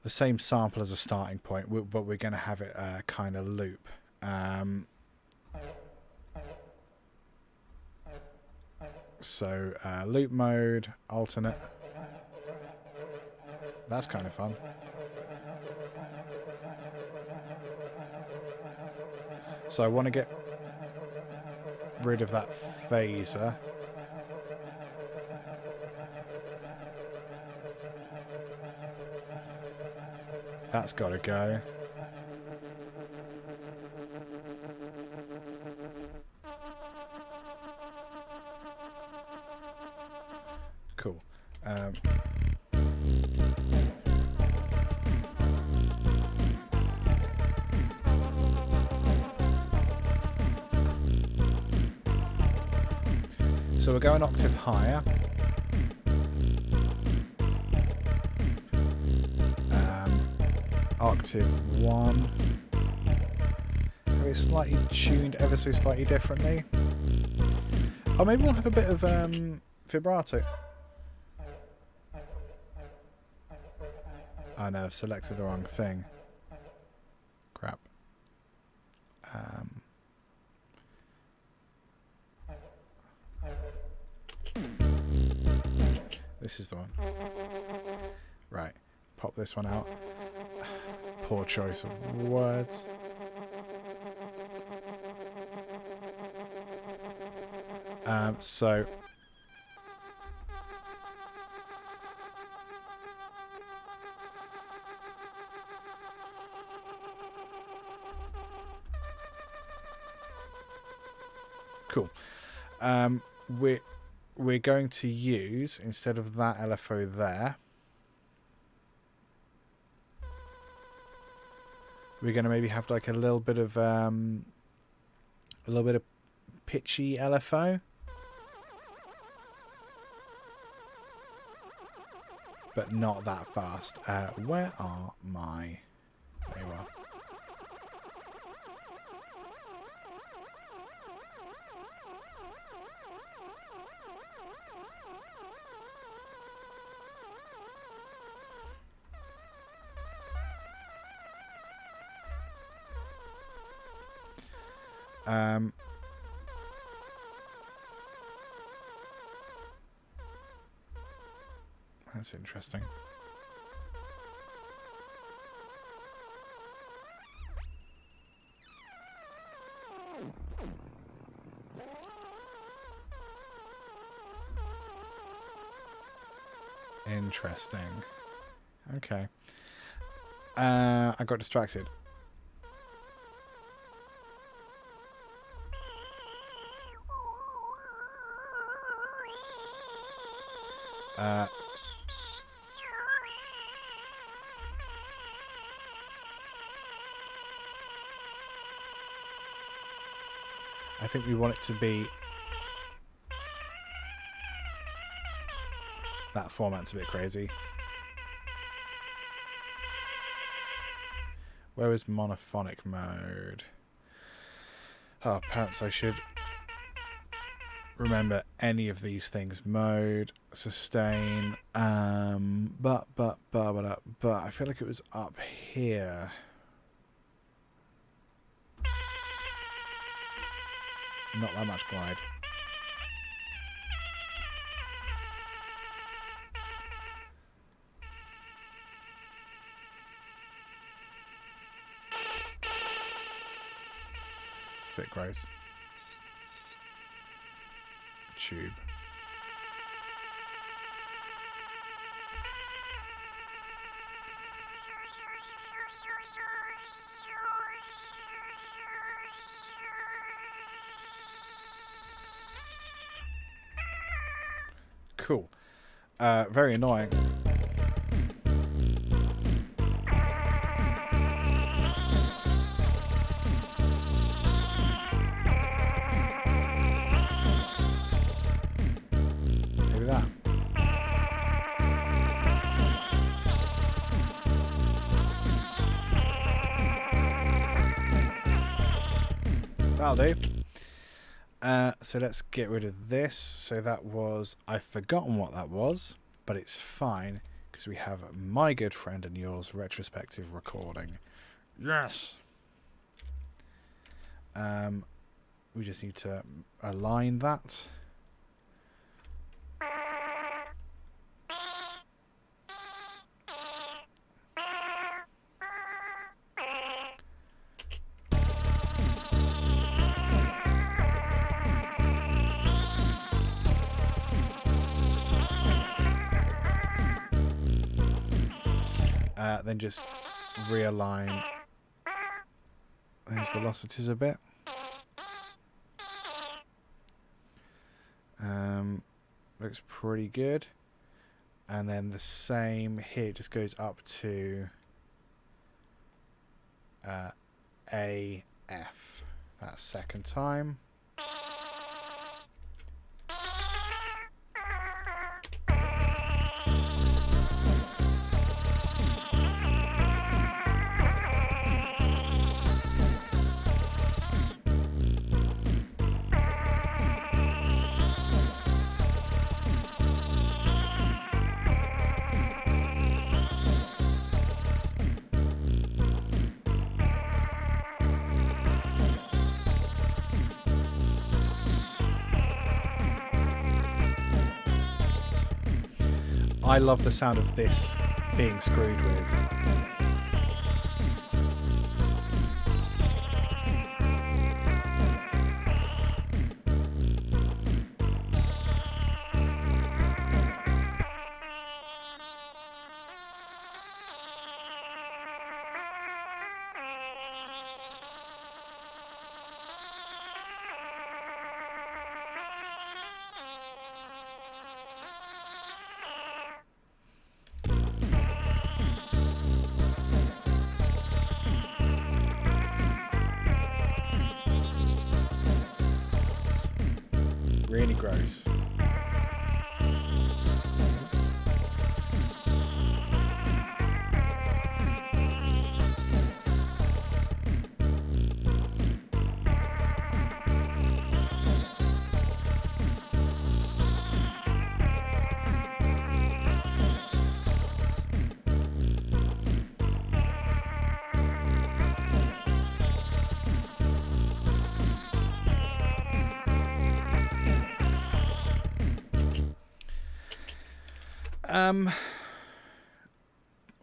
The same sample as a starting point, but we're going to have it kind of loop. So loop mode, alternate. That's kind of fun. So I want to get rid of that phaser. That's got to go. Cool. So we'll go an octave higher. Octave 1. It's slightly tuned ever so slightly differently. Oh, maybe we'll have a bit of vibrato. Oh no, I've selected the wrong thing. Crap. This is the one. Right. Pop this one out. Poor choice of words. So cool. We're going to use, instead of that LFO there, we're going to maybe have like a little bit of pitchy LFO, but not that fast. Where are my? There you are. That's interesting. Interesting. Okay. I got distracted. I think we want it to be that format's a bit crazy. Where is monophonic mode? Oh, perhaps I should remember any of these things. Mode, sustain, but I feel like it was up here. Not that much glide. gross. Tube. Cool. Very annoying. Maybe that. That'll do. So let's get rid of this. So that was, I've forgotten what that was, but it's fine because we have my good friend and yours retrospective recording. Yes. We just need to align that. Then just realign those velocities a bit. Looks pretty good. And then the same here, just goes up to AF that second time. I love the sound of this being screwed with. Really gross. Oops.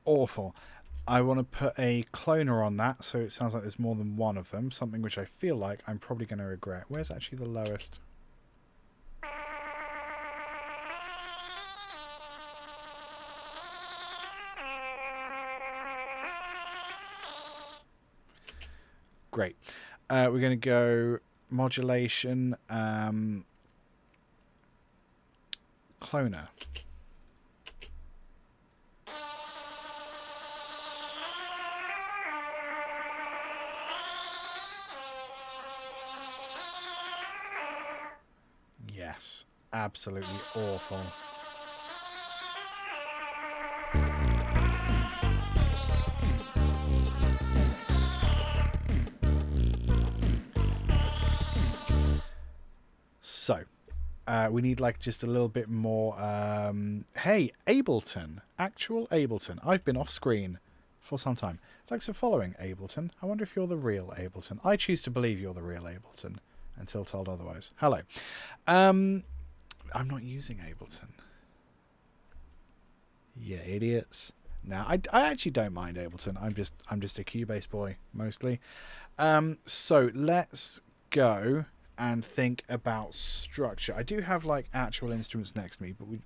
Awful. I want to put a cloner on that so it sounds like there's more than one of them, something which I feel like I'm probably going to regret. Where's actually the lowest? Great. We're going to go modulation, cloner. Yes, absolutely awful. So, we need like just a little bit more. Hey, Ableton, actual Ableton. I've been off screen for some time. Thanks for following, Ableton. I wonder if you're the real Ableton. I choose to believe you're the real Ableton until told otherwise. Hello. I'm not using Ableton. Yeah, idiots. Now, I actually don't mind Ableton. I'm just a Cubase boy mostly. So let's go and think about structure. I do have like actual instruments next to me, but we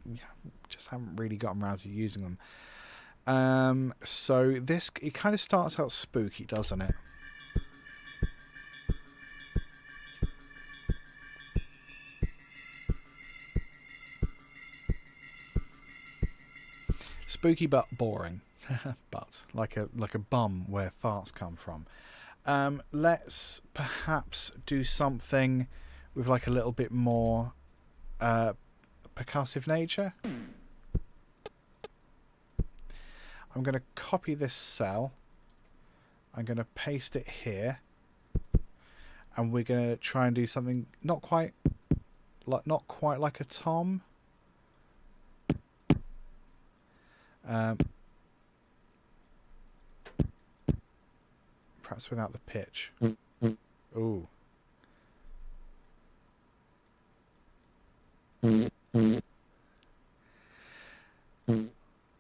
just haven't really gotten around to using them. So this, it kind of starts out spooky, doesn't it? Spooky but boring. But like a bum where farts come from. Let's perhaps do something with like a little bit more percussive nature. I'm going to copy this cell. I'm going to paste it here, and we're going to try and do something not quite like a tom. Perhaps without the pitch. Ooh.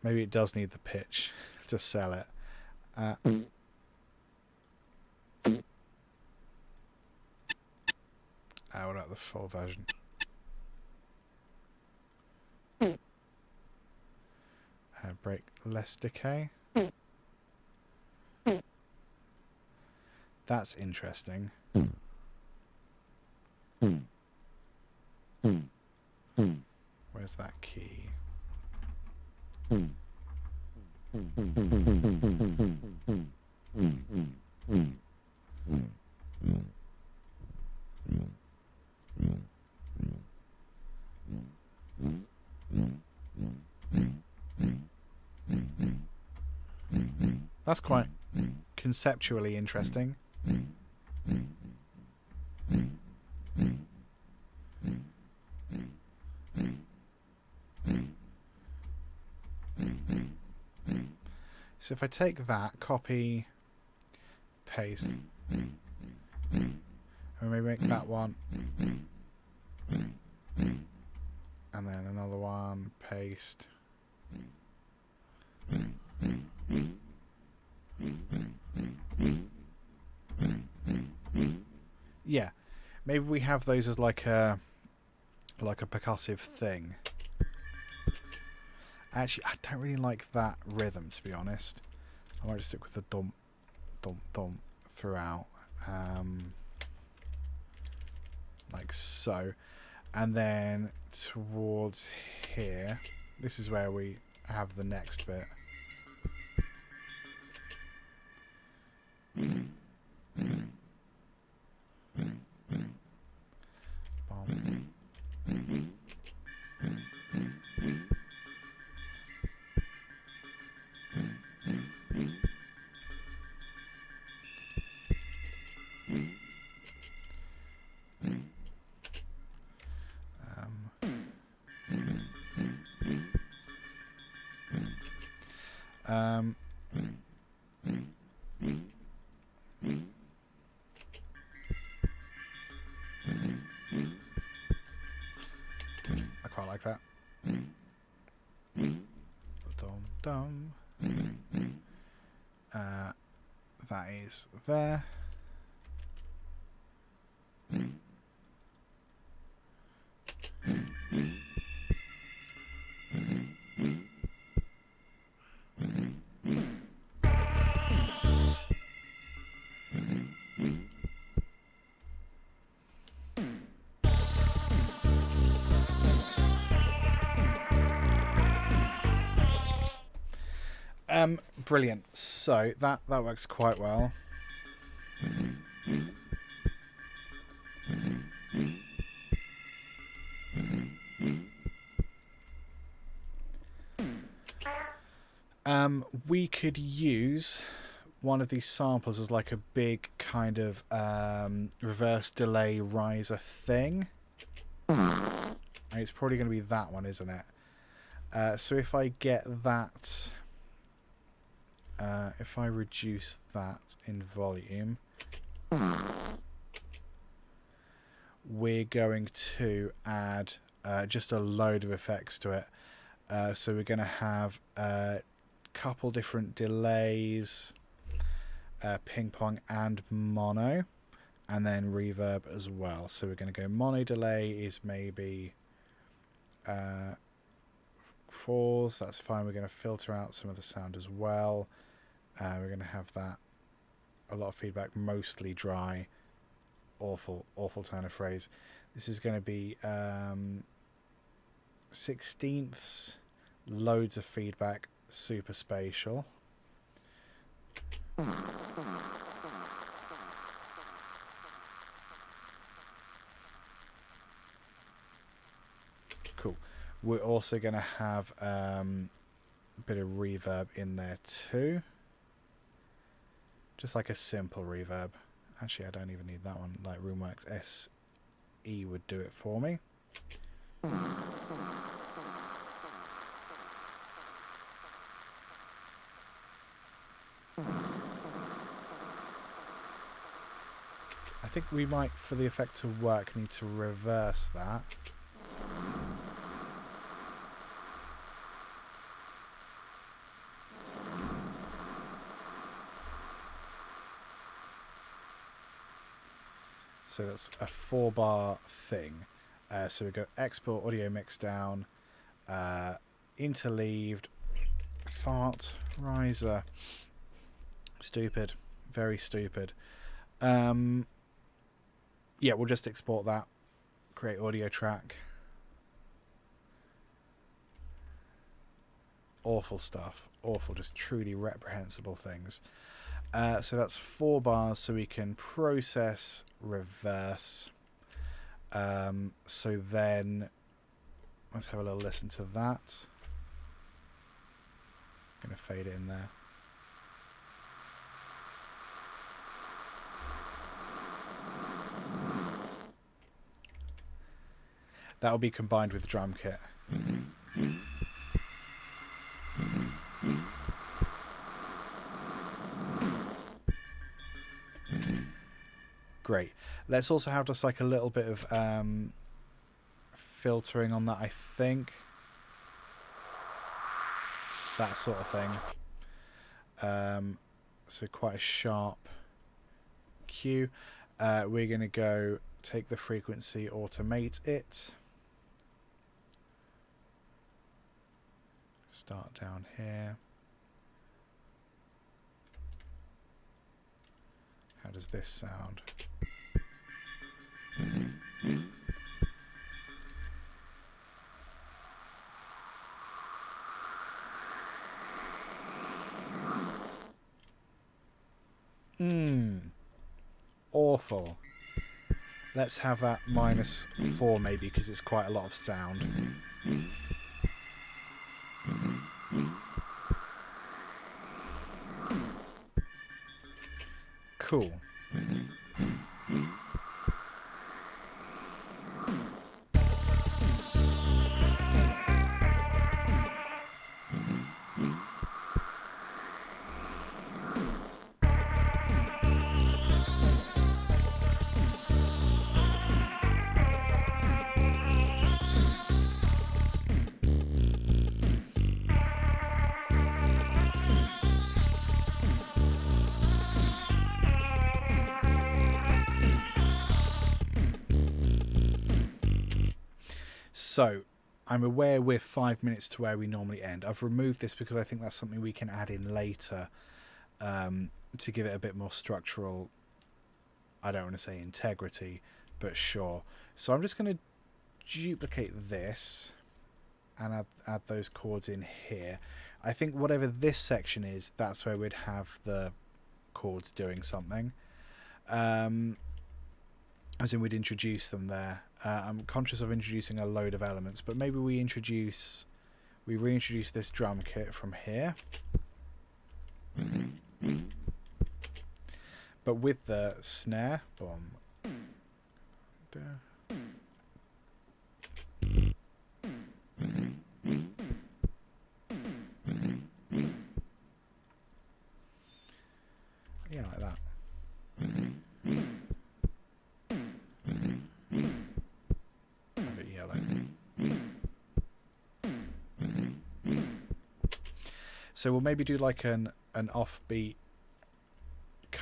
Maybe it does need the pitch to sell it. What about the full version? Break less decay. That's interesting. Where's that key? That's quite conceptually interesting. So if I take that, copy, paste, and maybe make that one, and then another one, paste. Yeah, maybe we have those as like a percussive thing. Actually, I don't really like that rhythm, to be honest. I might just stick with the dum dum dum throughout, like so, and then towards here, this is where we have the next bit. I quite like that. Dum dum. That is there. Brilliant. So that works quite well. We could use one of these samples as like a big kind of reverse delay riser thing. And it's probably going to be that one, isn't it? So if I get that, if I reduce that in volume, we're going to add just a load of effects to it. So we're going to have a couple different delays, ping pong and mono, and then reverb as well. So we're going to go mono delay is maybe 4s. That's fine. We're going to filter out some of the sound as well. We're going to have that a lot of feedback, mostly dry. Awful turn of phrase. This is going to be 16ths, loads of feedback, super spatial. Cool. We're also going to have a bit of reverb in there too. Just like a simple reverb. Actually, I don't even need that one. Like Roomworks SE would do it for me. I think we might, for the effect to work, need to reverse that. So that's a 4-bar thing. So we go export audio mix down, interleaved, fart, riser. Stupid, very stupid. Yeah, we'll just export that, create audio track. Awful stuff, awful, just truly reprehensible things. So that's 4 bars, so we can process, reverse. So then let's have a little listen to that. I'm going to fade it in there. That will be combined with the drum kit. Great. Let's also have just like a little bit of filtering on that, I think. That sort of thing. So quite a sharp cue. We're going to go take the frequency, automate it. Start down here. How does this sound? Awful. Let's have that -4 maybe, because it's quite a lot of sound. Cool. So, I'm aware we're 5 minutes to where we normally end. I've removed this because I think that's something we can add in later to give it a bit more structural, I don't want to say integrity, but sure. So I'm just going to duplicate this and add those chords in here. I think whatever this section is, that's where we'd have the chords doing something. As in we'd introduce them there. I'm conscious of introducing a load of elements, but maybe we reintroduce this drum kit from here. But with the snare. Boom. Yeah, like that. A bit yellow. So we'll maybe do like an offbeat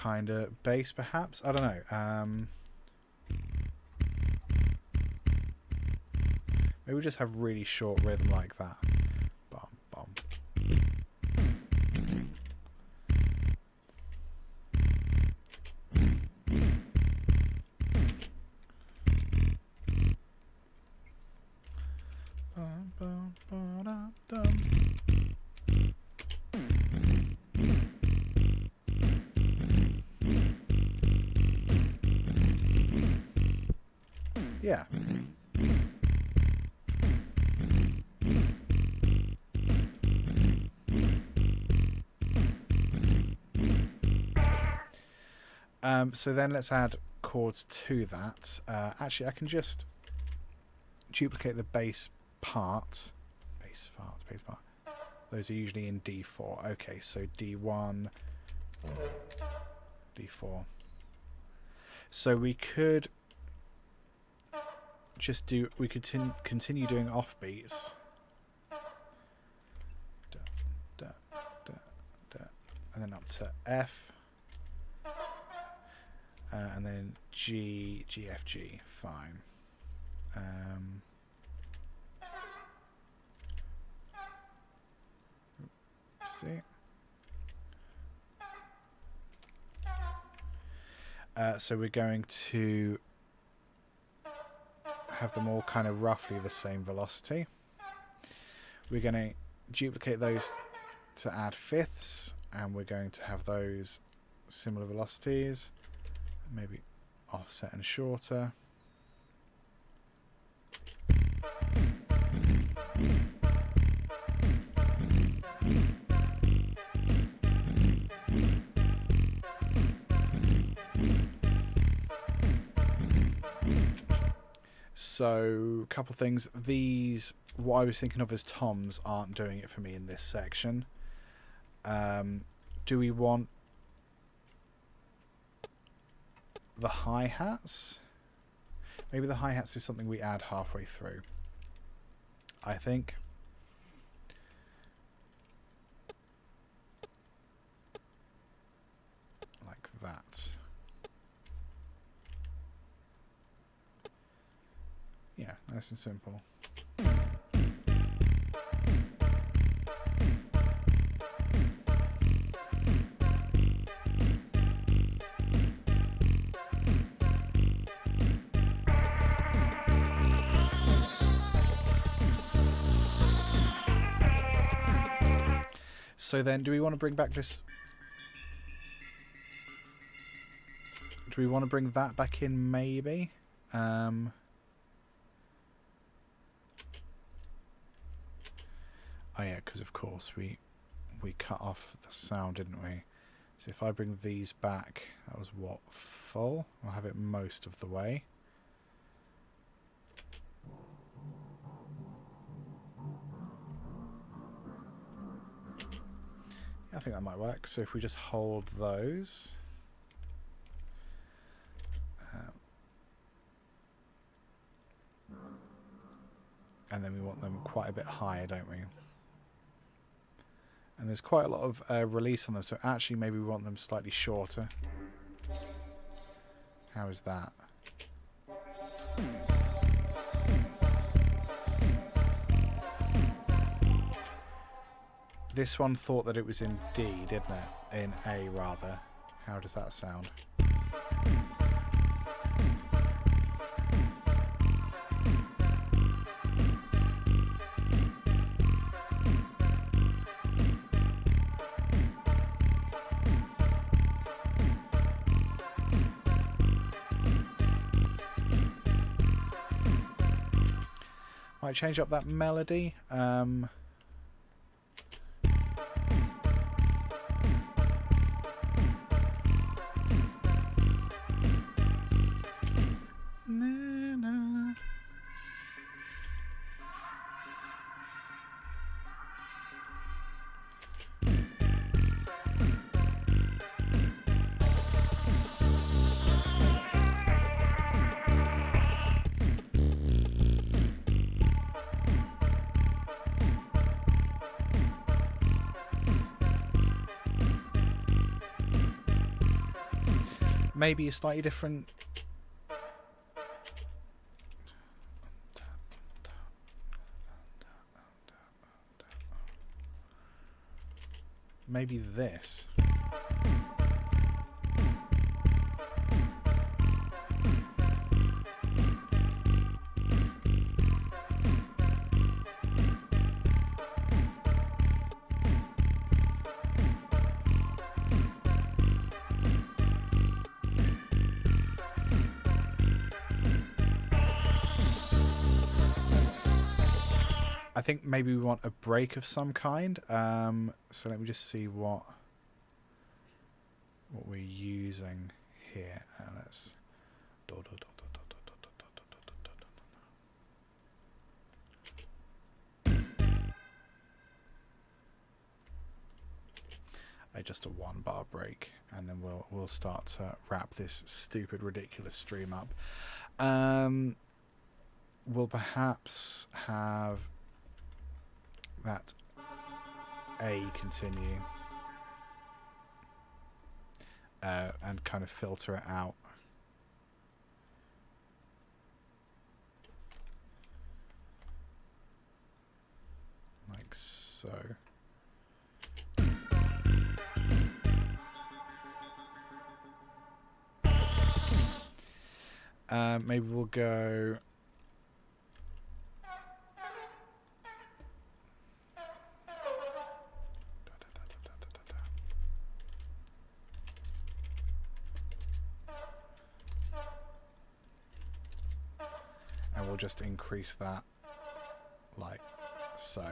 kind of bass, perhaps. I don't know. Maybe we just have really short rhythm like that. Bum, bum. Yeah. So then let's add chords to that. Actually, I can just duplicate the bass part. Bass part. Those are usually in D4. Okay, so D1, D4. So we could just do. We could continue doing offbeats. Da, da, da, da, and then up to F. And then G, G, F, G. Fine. See. So we're going to have them all kind of roughly the same velocity. We're going to duplicate those to add fifths, and we're going to have those similar velocities. Maybe offset and shorter. So, a couple things. These, what I was thinking of as toms, aren't doing it for me in this section. Do we want the hi-hats? Maybe the hi-hats is something we add halfway through, I think. Like that. Yeah, nice and simple. So then, do we want to bring back this? Do we want to bring that back in, maybe? Oh yeah, because of course we cut off the sound, didn't we? So if I bring these back, that was what, full? I'll have it most of the way. I think that might work. So if we just hold those, and then we want them quite a bit higher, don't we? And there's quite a lot of release on them, so actually maybe we want them slightly shorter. How is that? This one thought that it was in D, didn't it? In A, rather. How does that sound? Might change up that melody. maybe a slightly different. Maybe this. I think maybe we want a break of some kind. So let me just see what we're using here. Let's. Just a 1 bar break, and then we'll start to wrap this stupid, ridiculous stream up. We'll perhaps have that A continue and kind of filter it out. Like so. Maybe we'll go. And we'll just increase that like so.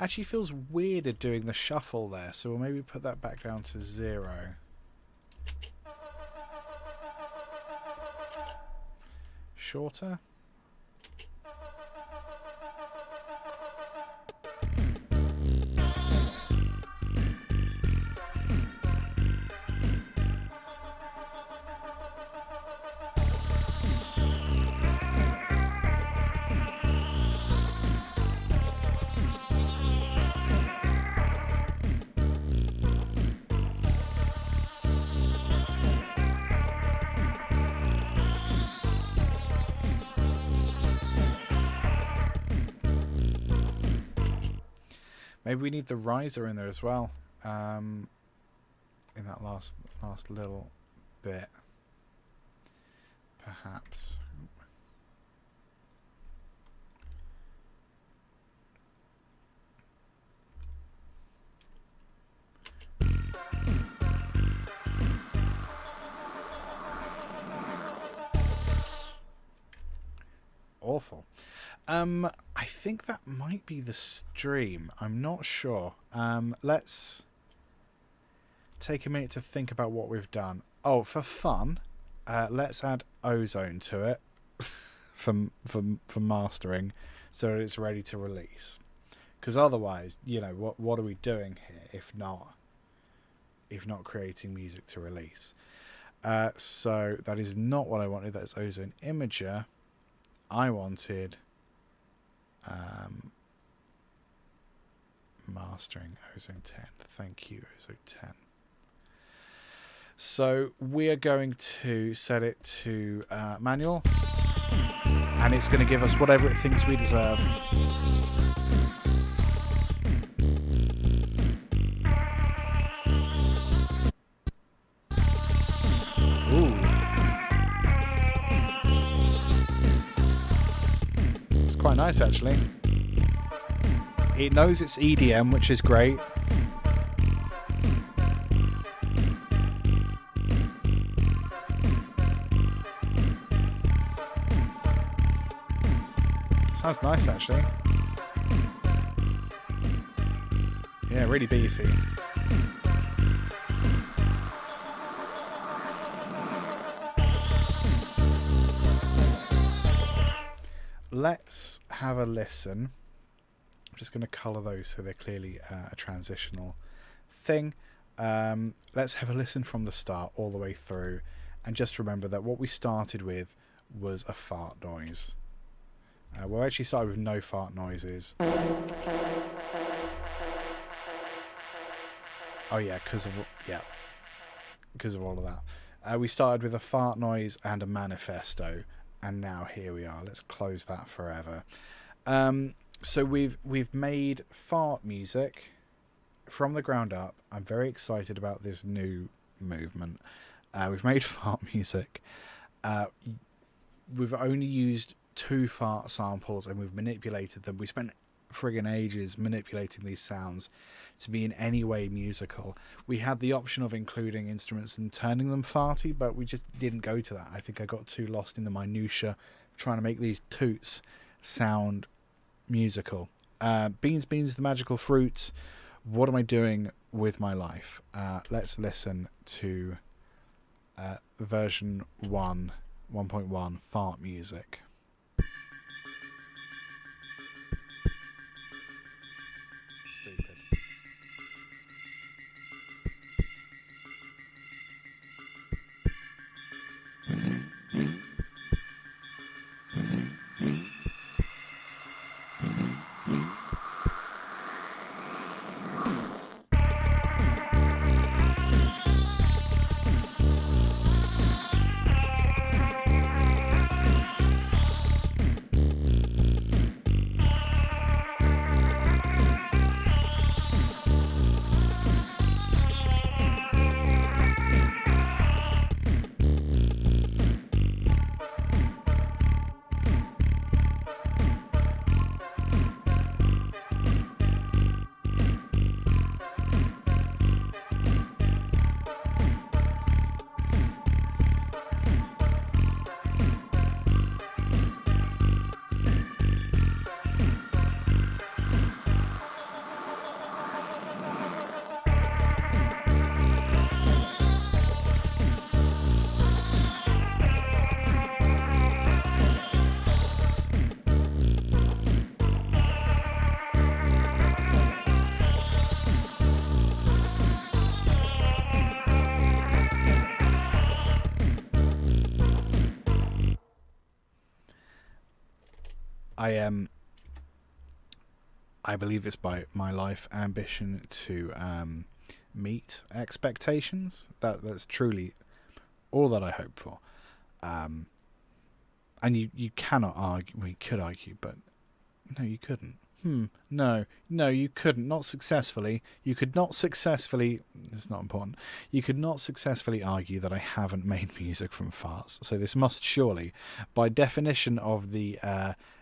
Actually feels weirder doing the shuffle there, so we'll maybe put that back down to 0. Shorter. Maybe we need the riser in there as well, in that last little bit, perhaps. Awful. I think that might be the stream. I'm not sure. Let's take a minute to think about what we've done. Oh, for fun, let's add ozone to it for mastering, so that it's ready to release. Because otherwise, you know, what are we doing here if not creating music to release? So that is not what I wanted. That's ozone imager. I wanted mastering ozone 10. Thank you, ozone 10. So we are going to set it to manual, and it's going to give us whatever it thinks we deserve. Ooh. It's quite nice, actually. It knows it's EDM, which is great. Sounds nice, actually. Yeah, really beefy. Let's have a listen. I'm just going to colour those so they're clearly a transitional thing. Let's have a listen from the start all the way through, and just remember that what we started with was a fart noise. We'll actually start with no fart noises. Oh yeah, because of all of that. We started with a fart noise and a manifesto, and now here we are. Let's close that forever. So we've made fart music from the ground up. I'm very excited about this new movement. We've made fart music. We've only used 2 fart samples, and we've manipulated them. We spent friggin' ages manipulating these sounds to be in any way musical. We had the option of including instruments and turning them farty, but we just didn't go to that. I think I got too lost in the minutiae trying to make these toots sound musical. Beans, the magical fruits. What am I doing with my life? Let's listen to version 1.1 fart music. Stupid. I believe it's by my life ambition to meet expectations. That's truly all that I hope for. And you cannot argue. Well, you could argue, but no, you couldn't. No, you couldn't. Not successfully. You could not successfully. It's not important. You could not successfully argue that I haven't made music from farts. So this must surely, by definition of the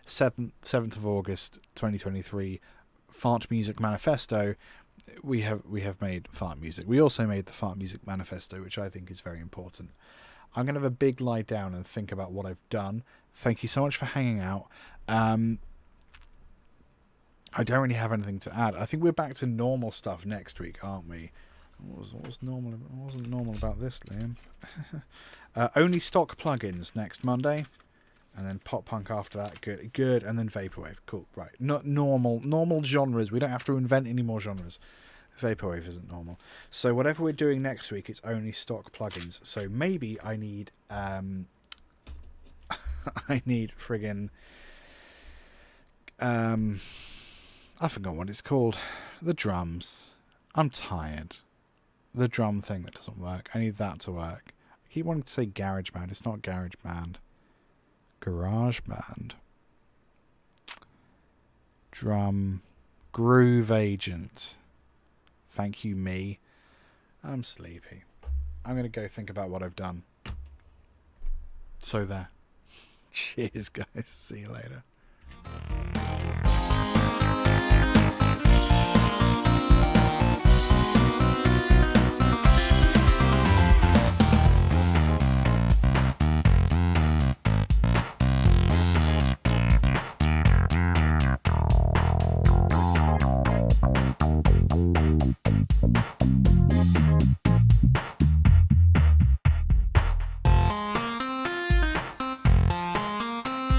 7th of August 2023 Fart Music Manifesto, we have made fart music. We also made the Fart Music Manifesto, which I think is very important. I'm going to have a big lie down and think about what I've done. Thank you so much for hanging out. I don't really have anything to add. I think we're back to normal stuff next week, aren't we? What was normal? What wasn't normal about this, Liam? Only stock plugins next Monday, and then pop punk after that. Good, and then vaporwave. Cool, right? Not normal genres. We don't have to invent any more genres. Vaporwave isn't normal. So whatever we're doing next week, it's only stock plugins. So maybe I need I need friggin' I forgot what it's called. The drums. I'm tired. The drum thing that doesn't work. I need that to work. I keep wanting to say GarageBand. It's not GarageBand. GarageBand. Drum. Groove Agent. Thank you, me. I'm sleepy. I'm going to go think about what I've done. So there. Cheers, guys. See you later.